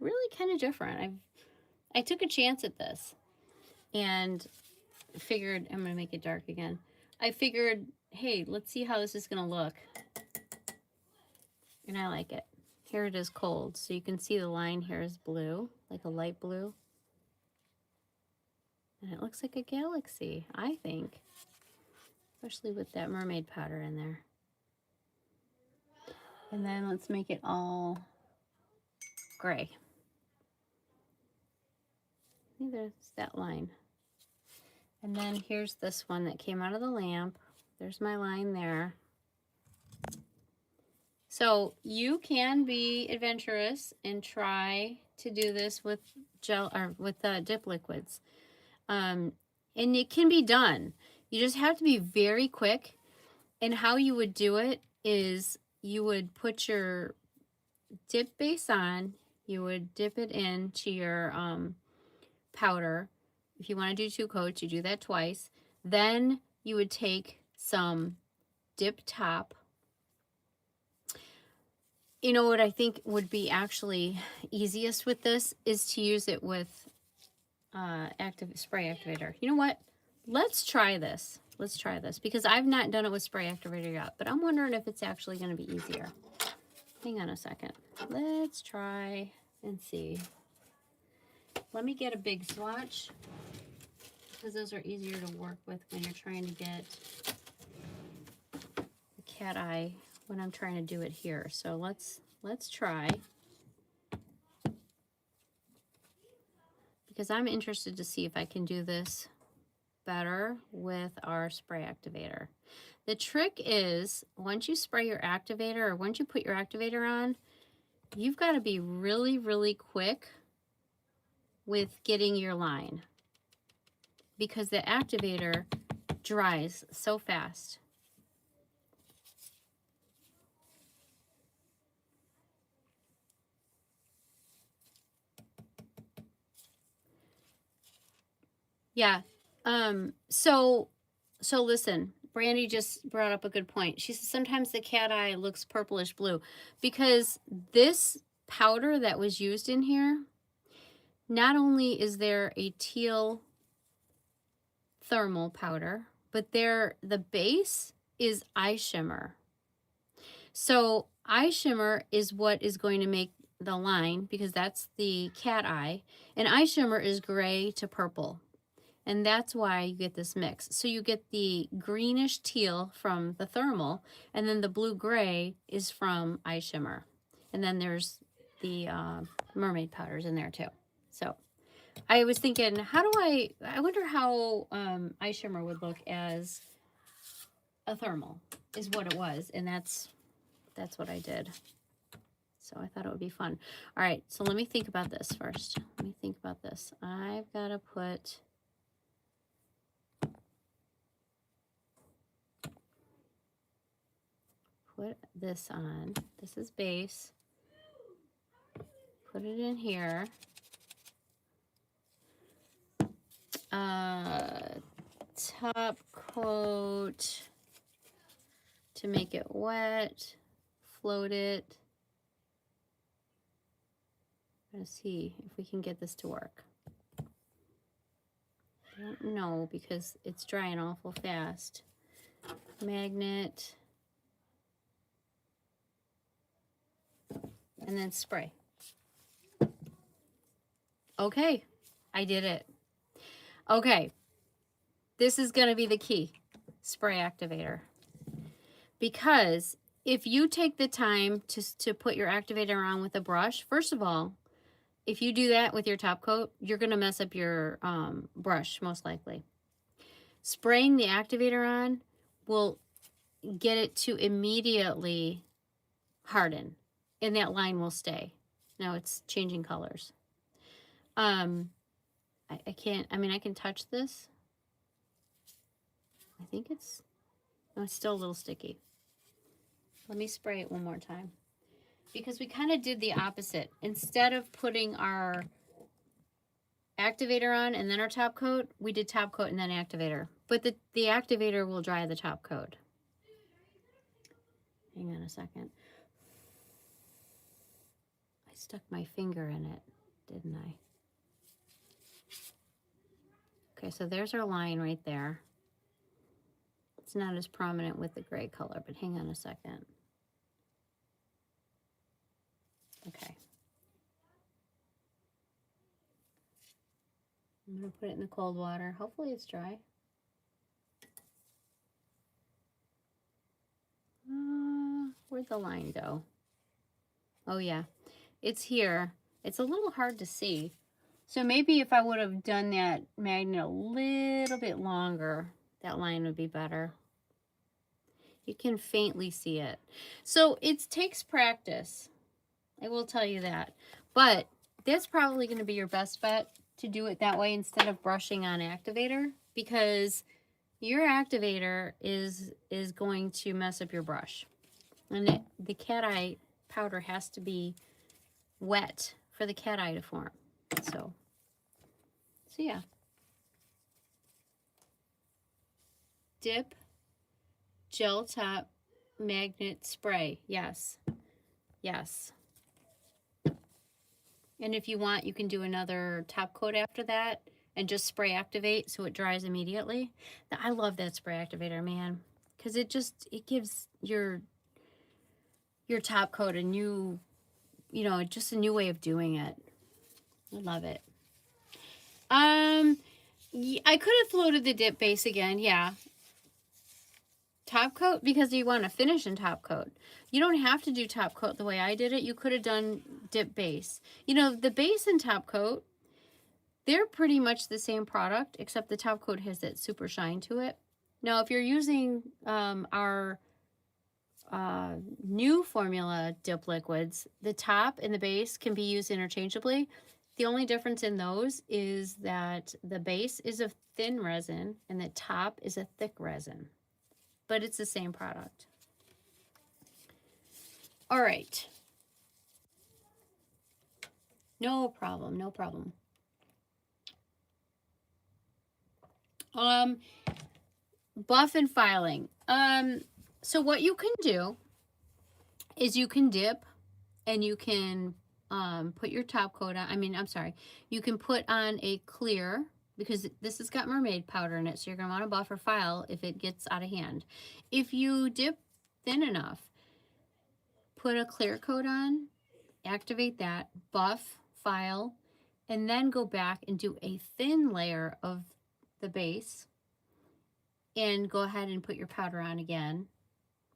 really kind of different. I took a chance at this and figured, I'm gonna make it dark again. I figured, hey, let's see how this is gonna look. And I like it. Here it is cold. So you can see the line here is blue, like a light blue. And it looks like a galaxy, I think. Especially with that mermaid powder in there. And then let's make it all gray. See, there's that line. And then here's this one that came out of the lamp. There's my line there. So you can be adventurous and try to do this with gel or with dip liquids. And it can be done. You just have to be very quick. And how you would do it is you would put your dip base on, you would dip it into your powder. If you want to do 2 coats, you do that twice. Then you would take some dip top. You know what I think would be actually easiest with this is to use it with spray activator. You know what? Let's try this. Let's try this because I've not done it with spray activator yet, but I'm wondering if it's actually going to be easier. Hang on a second. Let's try and see. Let me get a big swatch because those are easier to work with when you're trying to get the cat eye when I'm trying to do it here. So let's try, because I'm interested to see if I can do this better with our spray activator. The trick is once you spray your activator or once you put your activator on, you've got to be really, really quick with getting your line because the activator dries so fast. Yeah. So listen, Brandy just brought up a good point. She says sometimes the cat eye looks purplish blue because this powder that was used in here, not only is there a teal thermal powder, but the base is eye shimmer. So eye shimmer is what is going to make the line because that's the cat eye, and eye shimmer is gray to purple. And that's why you get this mix. So you get the greenish teal from the thermal, and then the blue-gray is from eye shimmer. And then there's the mermaid powders in there too. So I was thinking, I wonder how eye shimmer would look as a thermal is what it was. And that's what I did. So I thought it would be fun. All right, so let me think about this first. Let me think about this. I've got to put this on. This is base. Put it in here. Top coat to make it wet. Float it. I'm gonna see if we can get this to work. I don't know because it's drying awful fast. Magnet. And then spray. Okay, I did it. Okay, this is going to be the key, spray activator. Because if you take the time to put your activator on with a brush, first of all, if you do that with your top coat, you're going to mess up your brush, most likely. Spraying the activator on will get it to immediately harden. And that line will stay. Now it's changing colors. I can touch this. I think it's still a little sticky. Let me spray it one more time. Because we kind of did the opposite. Instead of putting our activator on and then our top coat, we did top coat and then activator. But the activator will dry the top coat. Hang on a second. I stuck my finger in it, didn't I? Okay, so there's our line right there. It's not as prominent with the gray color, but hang on a second. Okay. I'm going to put it in the cold water. Hopefully it's dry. Where'd the line go? Oh yeah, it's here. It's a little hard to see. So maybe if I would have done that magnet a little bit longer, that line would be better. You can faintly see it. So it takes practice. I will tell you that. But that's probably going to be your best bet to do it that way instead of brushing on activator, because your activator is going to mess up your brush. And the cat eye powder has to be wet for the cat eye to form. So yeah. Dip gel top magnet spray. Yes. Yes. And if you want, you can do another top coat after that and just spray activate so it dries immediately. I love that spray activator, man, because it gives your top coat a new, just a new way of doing it. I love it. I could have floated the dip base again, yeah. Top coat, because you want to finish in top coat. You don't have to do top coat the way I did it. You could have done dip base. The base and top coat, they're pretty much the same product, except the top coat has that super shine to it. Now, if you're using our new formula dip liquids, the top and the base can be used interchangeably. The only difference in those is that the base is a thin resin and the top is a thick resin, but it's the same product. All right. No problem, no problem. Buff and filing. So what you can do is you can dip and you can put your top coat on. I'm sorry. You can put on a clear, because this has got mermaid powder in it, so you're going to want to buff or file if it gets out of hand. If you dip thin enough, put a clear coat on, activate that, buff, file, and then go back and do a thin layer of the base and go ahead and put your powder on again.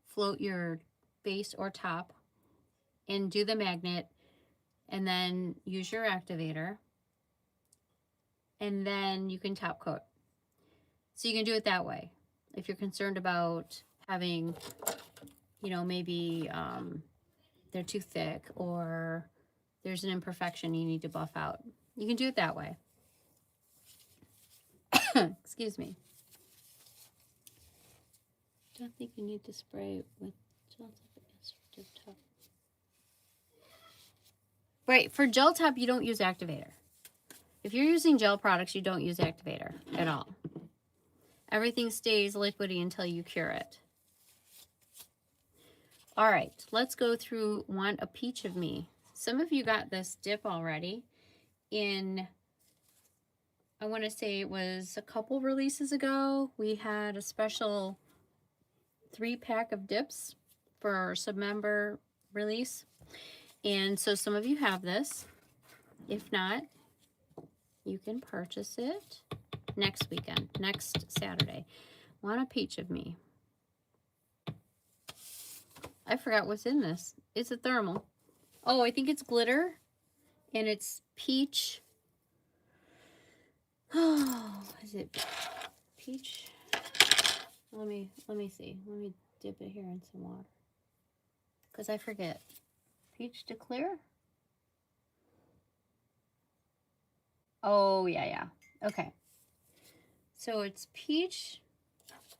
Float your base or top and do the magnet, and then use your activator, and then you can top coat. So you can do it that way. If you're concerned about having, you know, maybe they're too thick or there's an imperfection you need to buff out, you can do it that way. Excuse me. Don't think you need to spray with gel top. Right, for gel top, you don't use activator. If you're using gel products, you don't use activator at all. Everything stays liquidy until you cure it. All right, let's go through Want a Peach of Me. Some of you got this dip already in, I want to say it was a couple releases ago. We had a special 3-pack of dips for our sub-member release. And so some of you have this. If not, you can purchase it next weekend, next Saturday. Want a Peach of Me. I forgot what's in this. It's a thermal. Oh, I think it's glitter. And it's peach. Oh, is it peach? Let me see. Let me dip it here in some water, because I forget. Peach to clear? Oh, yeah. Okay. So it's peach,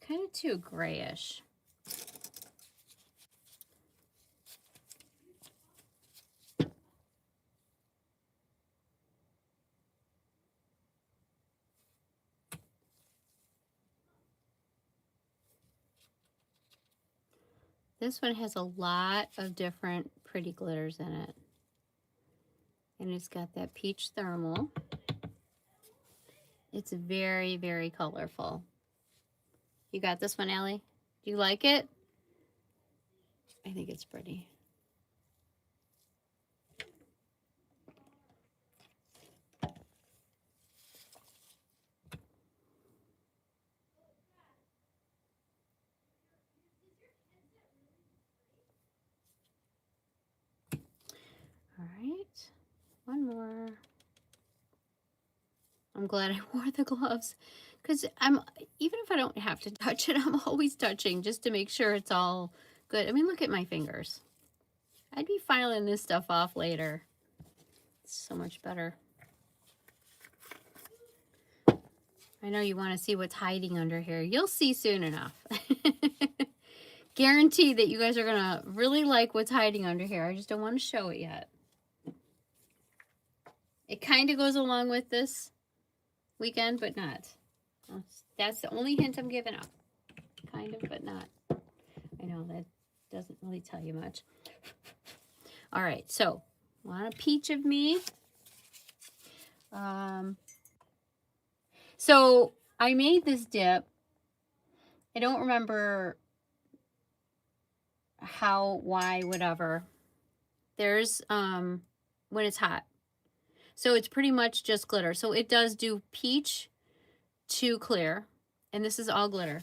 kind of too grayish. This one has a lot of different pretty glitters in it. And it's got that peach thermal. It's very, very colorful. You got this one, Allie? Do you like it? I think it's pretty. All right, one more. I'm glad I wore the gloves, because even if I don't have to touch it, I'm always touching just to make sure it's all good. I mean, look at my fingers. I'd be filing this stuff off later. It's so much better. I know you want to see what's hiding under here. You'll see soon enough. Guarantee that you guys are going to really like what's hiding under here. I just don't want to show it yet. It kind of goes along with this weekend, but not. That's the only hint I'm giving up. Kind of, but not. I know that doesn't really tell you much. All right, so Want a Peach of Me. So I made this dip. I don't remember how, why, whatever. There's when it's hot. So it's pretty much just glitter. So it does do peach to clear, and this is all glitter.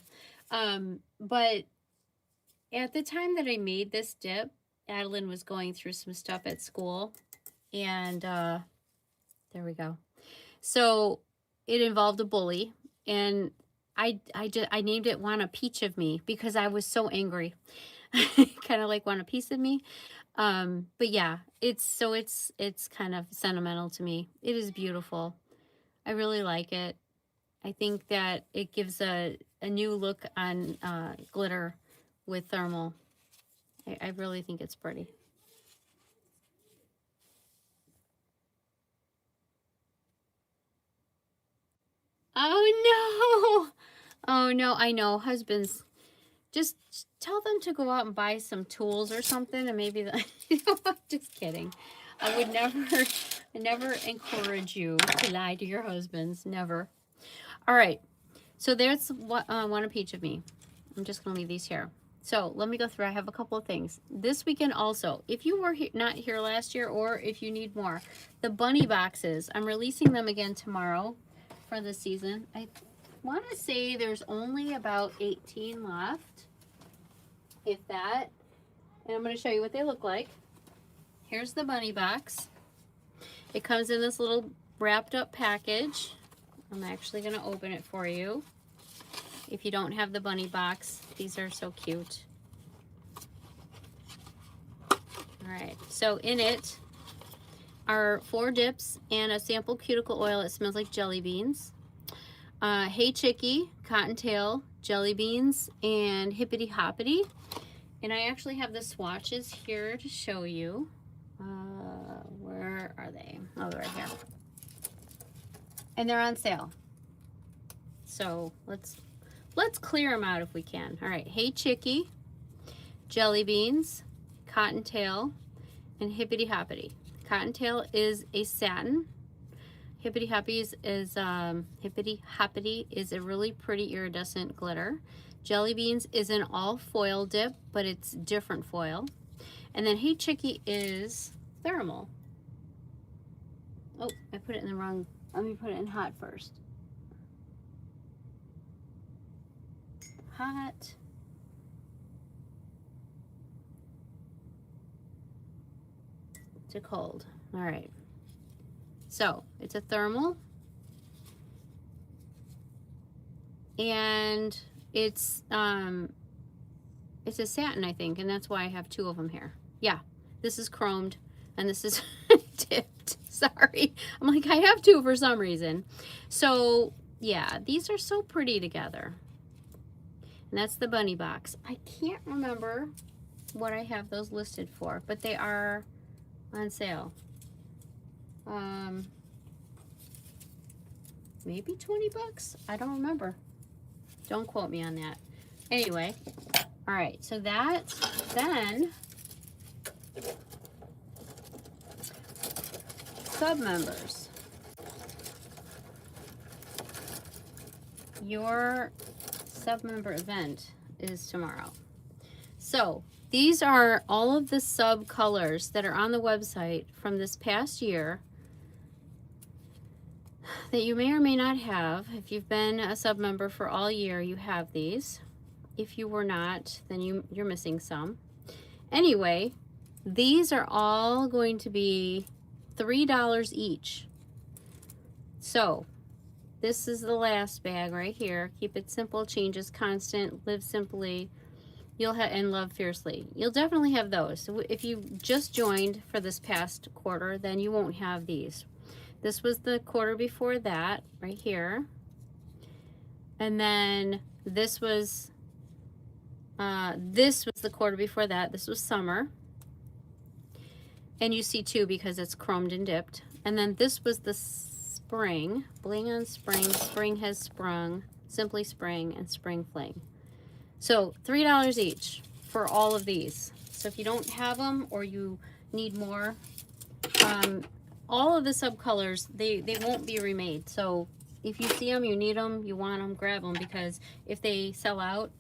But at the time that I made this dip, Adeline was going through some stuff at school, and there we go. So it involved a bully, and I named it Want a Peach of Me because I was so angry. Kind of like Want a Piece of Me. But yeah, it's kind of sentimental to me. It is beautiful. I really like it. I think that it gives a new look on glitter with thermal. I really think it's pretty. Oh no! Oh no, I know. Husbands, just tell them to go out and buy some tools or something, and maybe just kidding. I would never encourage you to lie to your husbands. Never. All right. So there's one of each of me. I'm just going to leave these here. So let me go through. I have a couple of things. This weekend also, if you were not here last year or if you need more, the bunny boxes, I'm releasing them again tomorrow for the season. I want to say there's only about 18 left, if that. And I'm going to show you what they look like. Here's the bunny box. It comes in this little wrapped up package. I'm actually going to open it for you. If you don't have the bunny box, these are so cute. All right, so in it are 4 dips and a sample cuticle oil. It smells like jelly beans. Hey Chicky, cottontail, jelly beans, and hippity hoppity. And I actually have the swatches here to show you. Where are they? Oh, they're right here. And they're on sale. So let's clear them out if we can. All right, Hey Chicky, jelly beans, cottontail, and hippity hoppity. Cottontail is a satin. Hippity hoppity is a really pretty iridescent glitter. Jelly beans is an all foil dip, but it's different foil. And then Hey Chicky is thermal. Oh, I put it in the wrong. Let me put it in hot first. Hot. To cold. All right. So it's a thermal. And it's a satin, I think, and that's why I have 2 of them here. Yeah, this is chromed and this is dipped. Sorry. I'm like, I have 2 for some reason. So yeah, these are so pretty together. And that's the bunny box. I can't remember what I have those listed for, but they are on sale. Maybe 20 bucks? I don't remember. Don't quote me on that. Anyway, all right, so that's then sub members. Your sub member event is tomorrow. So these are all of the sub colors that are on the website from this past year that you may or may not have. If you've been a sub member for all year, you have these. If you were not, then you're missing some. Anyway, these are all going to be $3 each. So this is the last bag right here. Keep it simple, changes constant, live simply. You'll have and love fiercely. You'll definitely have those. So if you just joined for this past quarter, then you won't have these. This was the quarter before that, right here. And then this was the quarter before that. This was summer. And you see 2 because it's chromed and dipped. And then this was the spring, bling on spring. Spring has sprung, simply spring, and spring fling. So $3 each for all of these. So if you don't have them or you need more, all of the sub colors, they won't be remade. So if you see them, you need them, you want them, grab them, because if they sell out,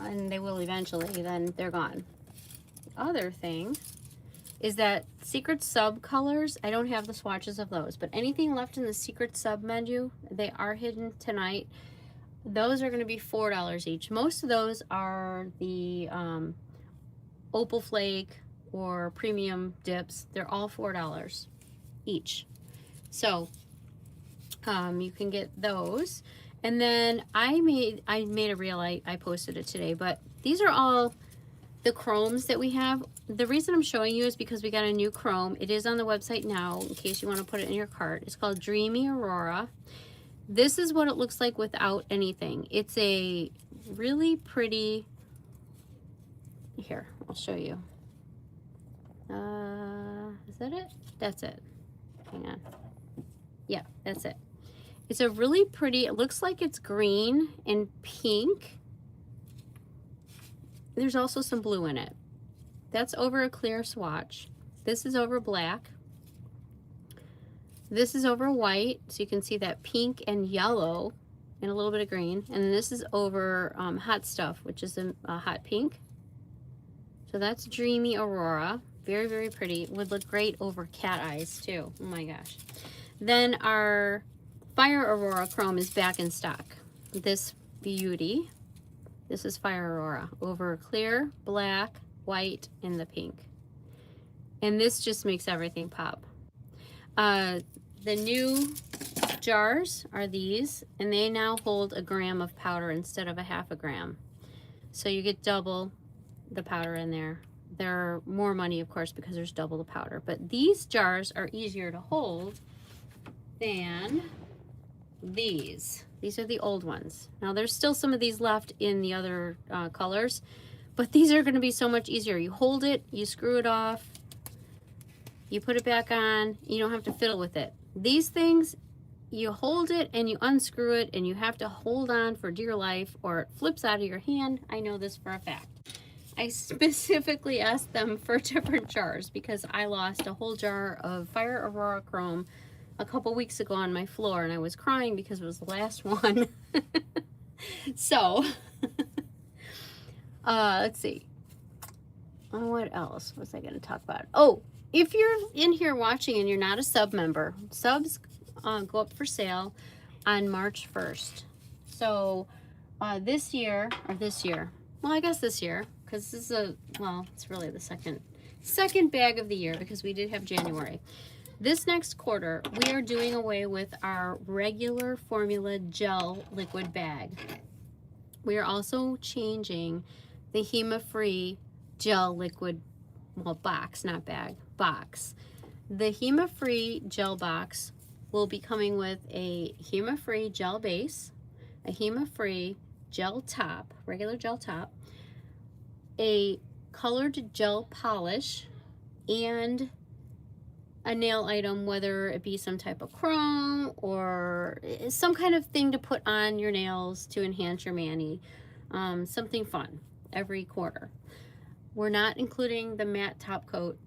and they will eventually, then they're gone. The other thing is that secret sub colors, I don't have the swatches of those, but anything left in the secret sub menu, they are hidden tonight. Those are going to be $4 each. Most of those are the Opal Flake or premium dips. They're all $4 each. So you can get those. And then I made a reel, I posted it today, but these are all the chromes that we have. The reason I'm showing you is because we got a new chrome. It is on the website now in case you want to put it in your cart. It's called Dreamy Aurora. This is what it looks like without anything. It's a really pretty, here, I'll show you. Is that it? That's it. Hang on. Yeah, that's it. It's a really pretty, it looks like it's green and pink. There's also some blue in it. That's over a clear swatch. This is over black. This is over white, so you can see that pink and yellow and a little bit of green. And then this is over hot stuff, which is a hot pink. So that's Dreamy Aurora. Very, very pretty. Would look great over cat eyes too. Oh my gosh. Then our Fire Aurora Chrome is back in stock. This beauty. This is Fire Aurora over clear, black, white, and the pink. And this just makes everything pop. The new jars are these, and they now hold 1 gram of powder instead of a ½ a gram. So you get double the powder in there. They're more money, of course, because there's double the powder. But these jars are easier to hold than these. These are the old ones. Now there's still some of these left in the other colors, but these are going to be so much easier. You hold it, you screw it off, you put it back on, you don't have to fiddle with it. These things, you hold it and you unscrew it and you have to hold on for dear life or it flips out of your hand. I know this for a fact. I specifically asked them for different jars because I lost a whole jar of Fire Aurora Chrome a couple weeks ago on my floor and I was crying because it was the last one. So, let's see. What else was I going to talk about? Oh, if you're in here watching and you're not a sub member, subs go up for sale on March 1st. So, this year, well, I guess this year, because this is well, it's really the second bag of the year because we did have January. This next quarter, we are doing away with our regular formula gel liquid bag. We are also changing the HEMA-free gel liquid, well, box, not bag, box. The HEMA-free gel box will be coming with a HEMA-free gel base, a HEMA-free gel top, regular gel top, a colored gel polish, and a nail item, whether it be some type of chrome or some kind of thing to put on your nails to enhance your mani. Something fun every quarter. We're not including the matte top coat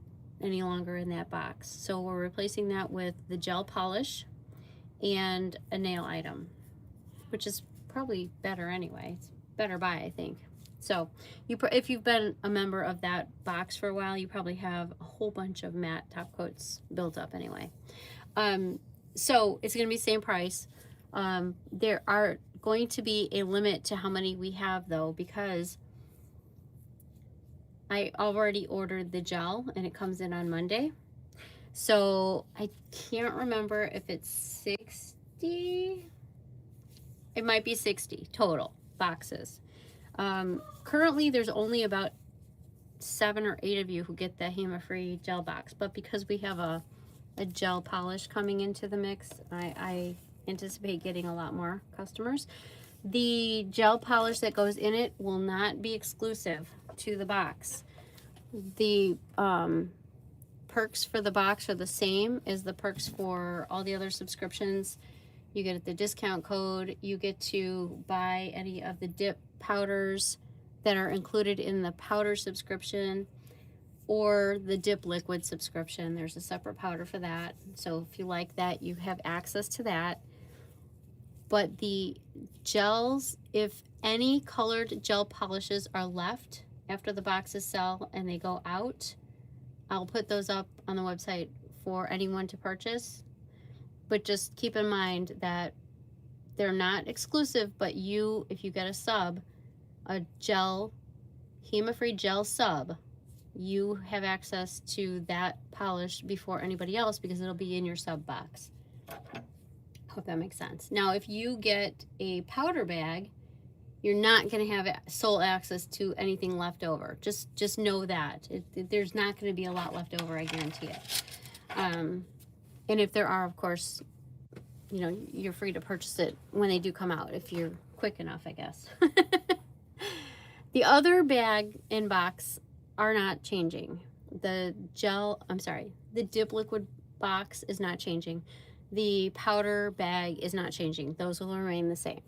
any longer in that box. So we're replacing that with the gel polish and a nail item, which is probably better anyway. It's better buy, I think. So if you've been a member of that box for a while, you probably have a whole bunch of matte top coats built up anyway. So it's going to be same price. There are going to be a limit to how many we have though, because I already ordered the gel and it comes in on Monday. So I can't remember if it's 60. It might be 60 total boxes. Currently there's only about 7 or 8 of you who get the HEMA-free gel box, but because we have a gel polish coming into the mix, I anticipate getting a lot more customers. The gel polish that goes in it will not be exclusive to the box. The perks for the box are the same as the perks for all the other subscriptions. You get the discount code, you get to buy any of the dip powders that are included in the powder subscription or the dip liquid subscription. There's a separate powder for that. So if you like that, you have access to that. But the gels, if any colored gel polishes are left after the boxes sell and they go out, I'll put those up on the website for anyone to purchase. But just keep in mind that they're not exclusive, but if you get a sub, a gel, HEMA-free gel sub, you have access to that polish before anybody else because it'll be in your sub box. Hope that makes sense. Now, if you get a powder bag, You're not going to have sole access to anything left over. Just know that. There's not going to be a lot left over, I guarantee it. And if there are, of course, you know, you're free to purchase it when they do come out, if you're quick enough, I guess. The other bag and box are not changing. The dip liquid box is not changing. The powder bag is not changing. Those will remain the same.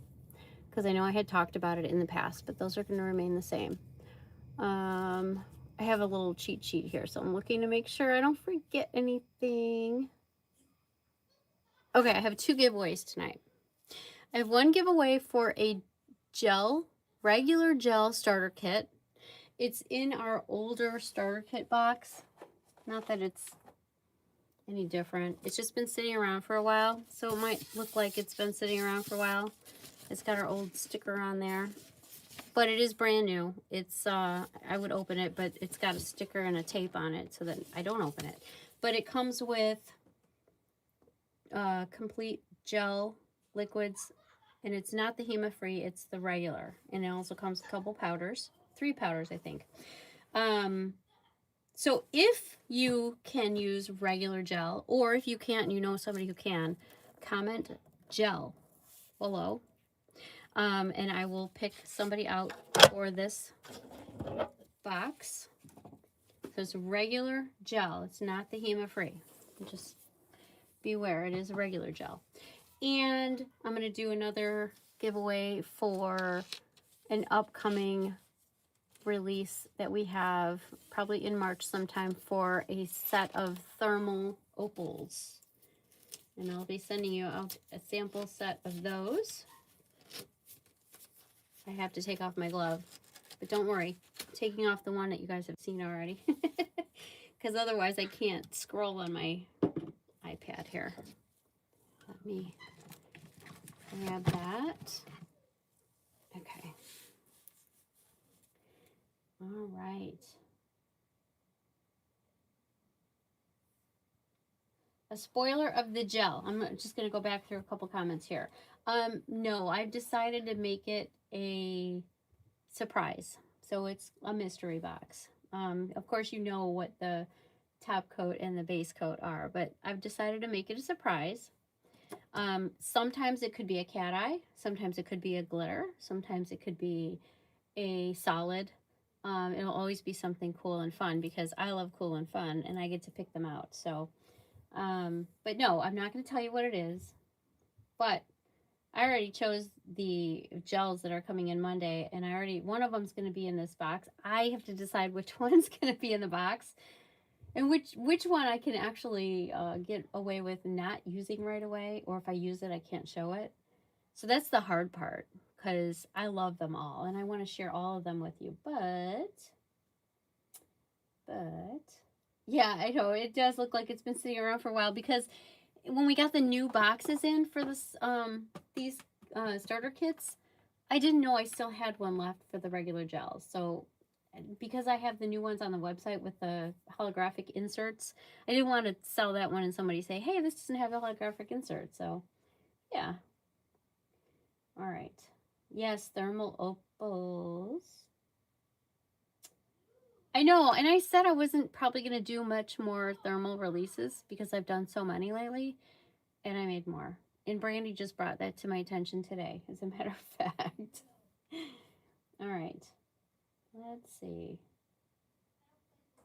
Because I know I had talked about it in the past, but those are going to remain the same. I have a little cheat sheet here, so I'm looking to make sure I don't forget anything. Okay, I have 2 giveaways tonight. I have one giveaway for a regular gel starter kit. It's in our older starter kit box. Not that it's any different. It's just been sitting around for a while, so it might look like it's been sitting around for a while. It's got our old sticker on there, but it is brand new. It's, I would open it, but it's got a sticker and a tape on it so that I don't open it. But it comes with complete gel liquids, and it's not the HEMA-free, it's the regular. And it also comes with a couple powders, 3 powders, I think. So if you can use regular gel, or if you can't, you know somebody who can, comment gel below. And I will pick somebody out for this box. So it's regular gel. It's not the HEMA-free. Just beware, it is a regular gel. And I'm going to do another giveaway for an upcoming release that we have probably in March sometime for a set of thermal opals. And I'll be sending you out a sample set of those. I have to take off my glove, but don't worry, I'm taking off the one that you guys have seen already, because otherwise I can't scroll on my iPad here. Let me grab that. Okay. All right. A spoiler of the gel. I'm just going to go back through a couple comments here. No, I've decided to make it a surprise. So it's a mystery box. Of course, you know what the top coat and the base coat are, but I've decided to make it a surprise. Sometimes it could be a cat eye. Sometimes it could be a glitter. Sometimes it could be a solid. It'll always be something cool and fun because I love cool and fun and I get to pick them out. So, but no, I'm not going to tell you what it is, but I already chose the gels that are coming in Monday, and one of them's going to be in this box. I have to decide which one's going to be in the box, and which one I can actually get away with not using right away, or if I use it, I can't show it. So that's the hard part, because I love them all, and I want to share all of them with you. But yeah, I know it does look like it's been sitting around for a while, because when we got the new boxes in for this these starter kits, I didn't know I still had one left for the regular gels. So because I have the new ones on the website with the holographic inserts, I didn't want to sell that one and somebody say, hey, this doesn't have a holographic insert. So yeah. All right. Yes, thermal opals. I know, and I said I wasn't probably going to do much more thermal releases because I've done so many lately, and I made more. And Brandy just brought that to my attention today, as a matter of fact. All right, let's see.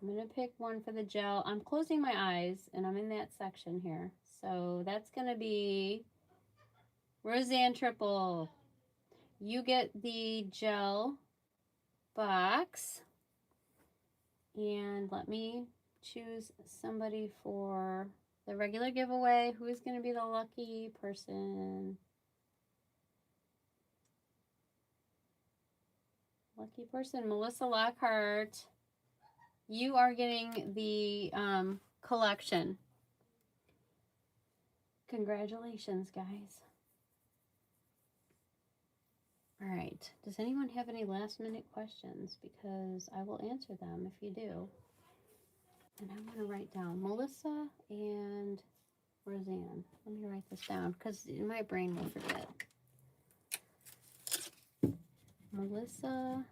I'm going to pick one for the gel. I'm closing my eyes, and I'm in that section here. So that's going to be Roseanne Triple. You get the gel box. And let me choose somebody for the regular giveaway. Who is going to be the lucky person? Lucky person, Melissa Lockhart. You are getting the collection. Congratulations, guys. All right. Does anyone have any last minute questions? Because I will answer them if you do. And I'm going to write down Melissa and Roseanne. Let me write this down because my brain will forget. Melissa,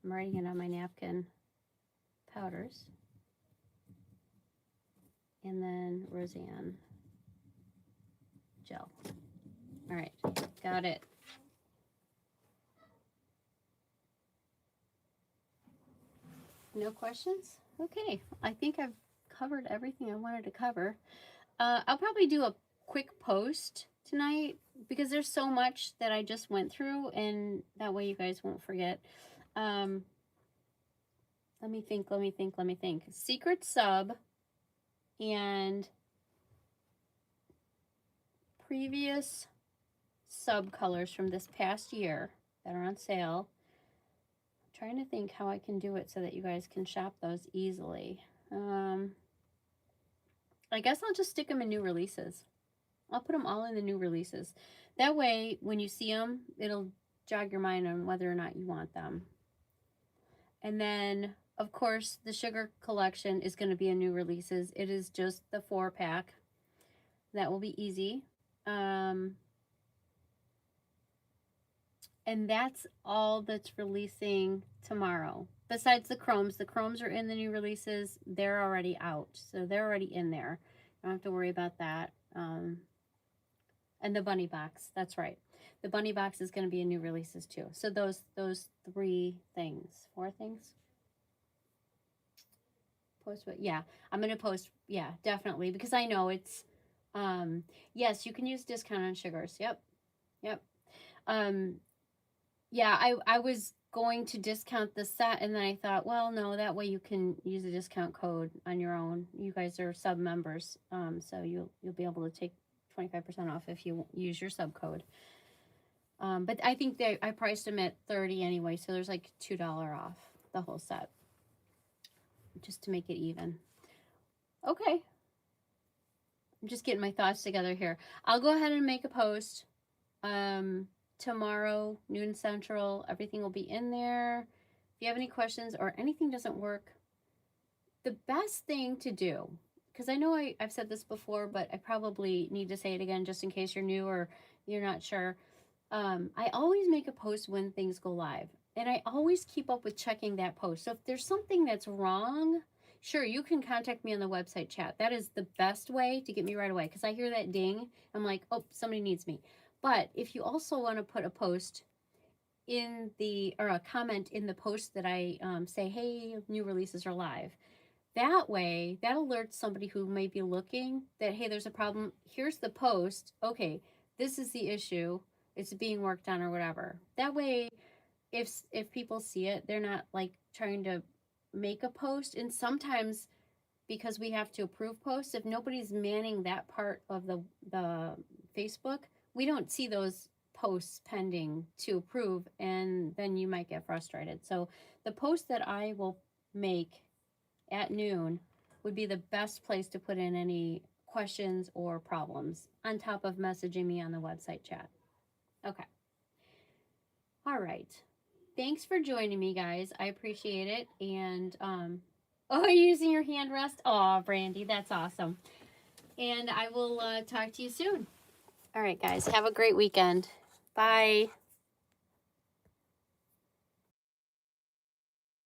I'm writing it on my napkin, powders. And then Roseanne, gel. All right, got it. No questions? Okay, I think I've covered everything I wanted to cover. I'll probably do a quick post tonight because there's so much that I just went through, and that way you guys won't forget. Let me think. Secret sub and previous sub colors from this past year that are on sale. I'm trying to think how I can do it so that you guys can shop those easily. I guess I'll just stick them in new releases. I'll put them all in the new releases. That way, when you see them, it'll jog your mind on whether or not you want them. And then, of course, the sugar collection is going to be in new releases. It is just the 4-pack. That will be easy. And that's all that's releasing tomorrow. Besides the chromes. The chromes are in the new releases. They're already out. So they're already in there. You don't have to worry about that. And the bunny box. That's right. The bunny box is going to be in new releases too. So those 3 things. 4 things. Post what? Yeah. I'm going to post. Yeah, definitely. Because I know it's... yes, you can use discount on sugars. Yep. Yeah, I was going to discount the set, and then I thought, well, no, that way you can use a discount code on your own. You guys are sub members, so you'll be able to take 25% off if you use your sub code. But I think I priced them at $30 anyway, so there's like $2 off the whole set, just to make it even. Okay. I'm just getting my thoughts together here. I'll go ahead and make a post. Tomorrow, noon central, everything will be in there. If you have any questions or anything doesn't work, the best thing to do, because I know I've said this before, but I probably need to say it again just in case you're new or you're not sure. I always make a post when things go live, and I always keep up with checking that post. So if there's something that's wrong, sure, you can contact me on the website chat. That is the best way to get me right away, because I hear that ding. I'm like, oh, somebody needs me. But if you also want to put a post in or a comment in the post that I say, hey, new releases are live. That way, that alerts somebody who may be looking that, hey, there's a problem. Here's the post. Okay, this is the issue. It's being worked on or whatever. That way, if people see it, they're not like trying to make a post. And sometimes, because we have to approve posts, if nobody's manning that part of the Facebook, we don't see those posts pending to approve, and then you might get frustrated. So the post that I will make at noon would be the best place to put in any questions or problems on top of messaging me on the website chat. Okay. All right. Thanks for joining me, guys. I appreciate it. And, oh, you're using your hand rest? Oh, Brandy, that's awesome. And I will talk to you soon. All right, guys, have a great weekend. Bye.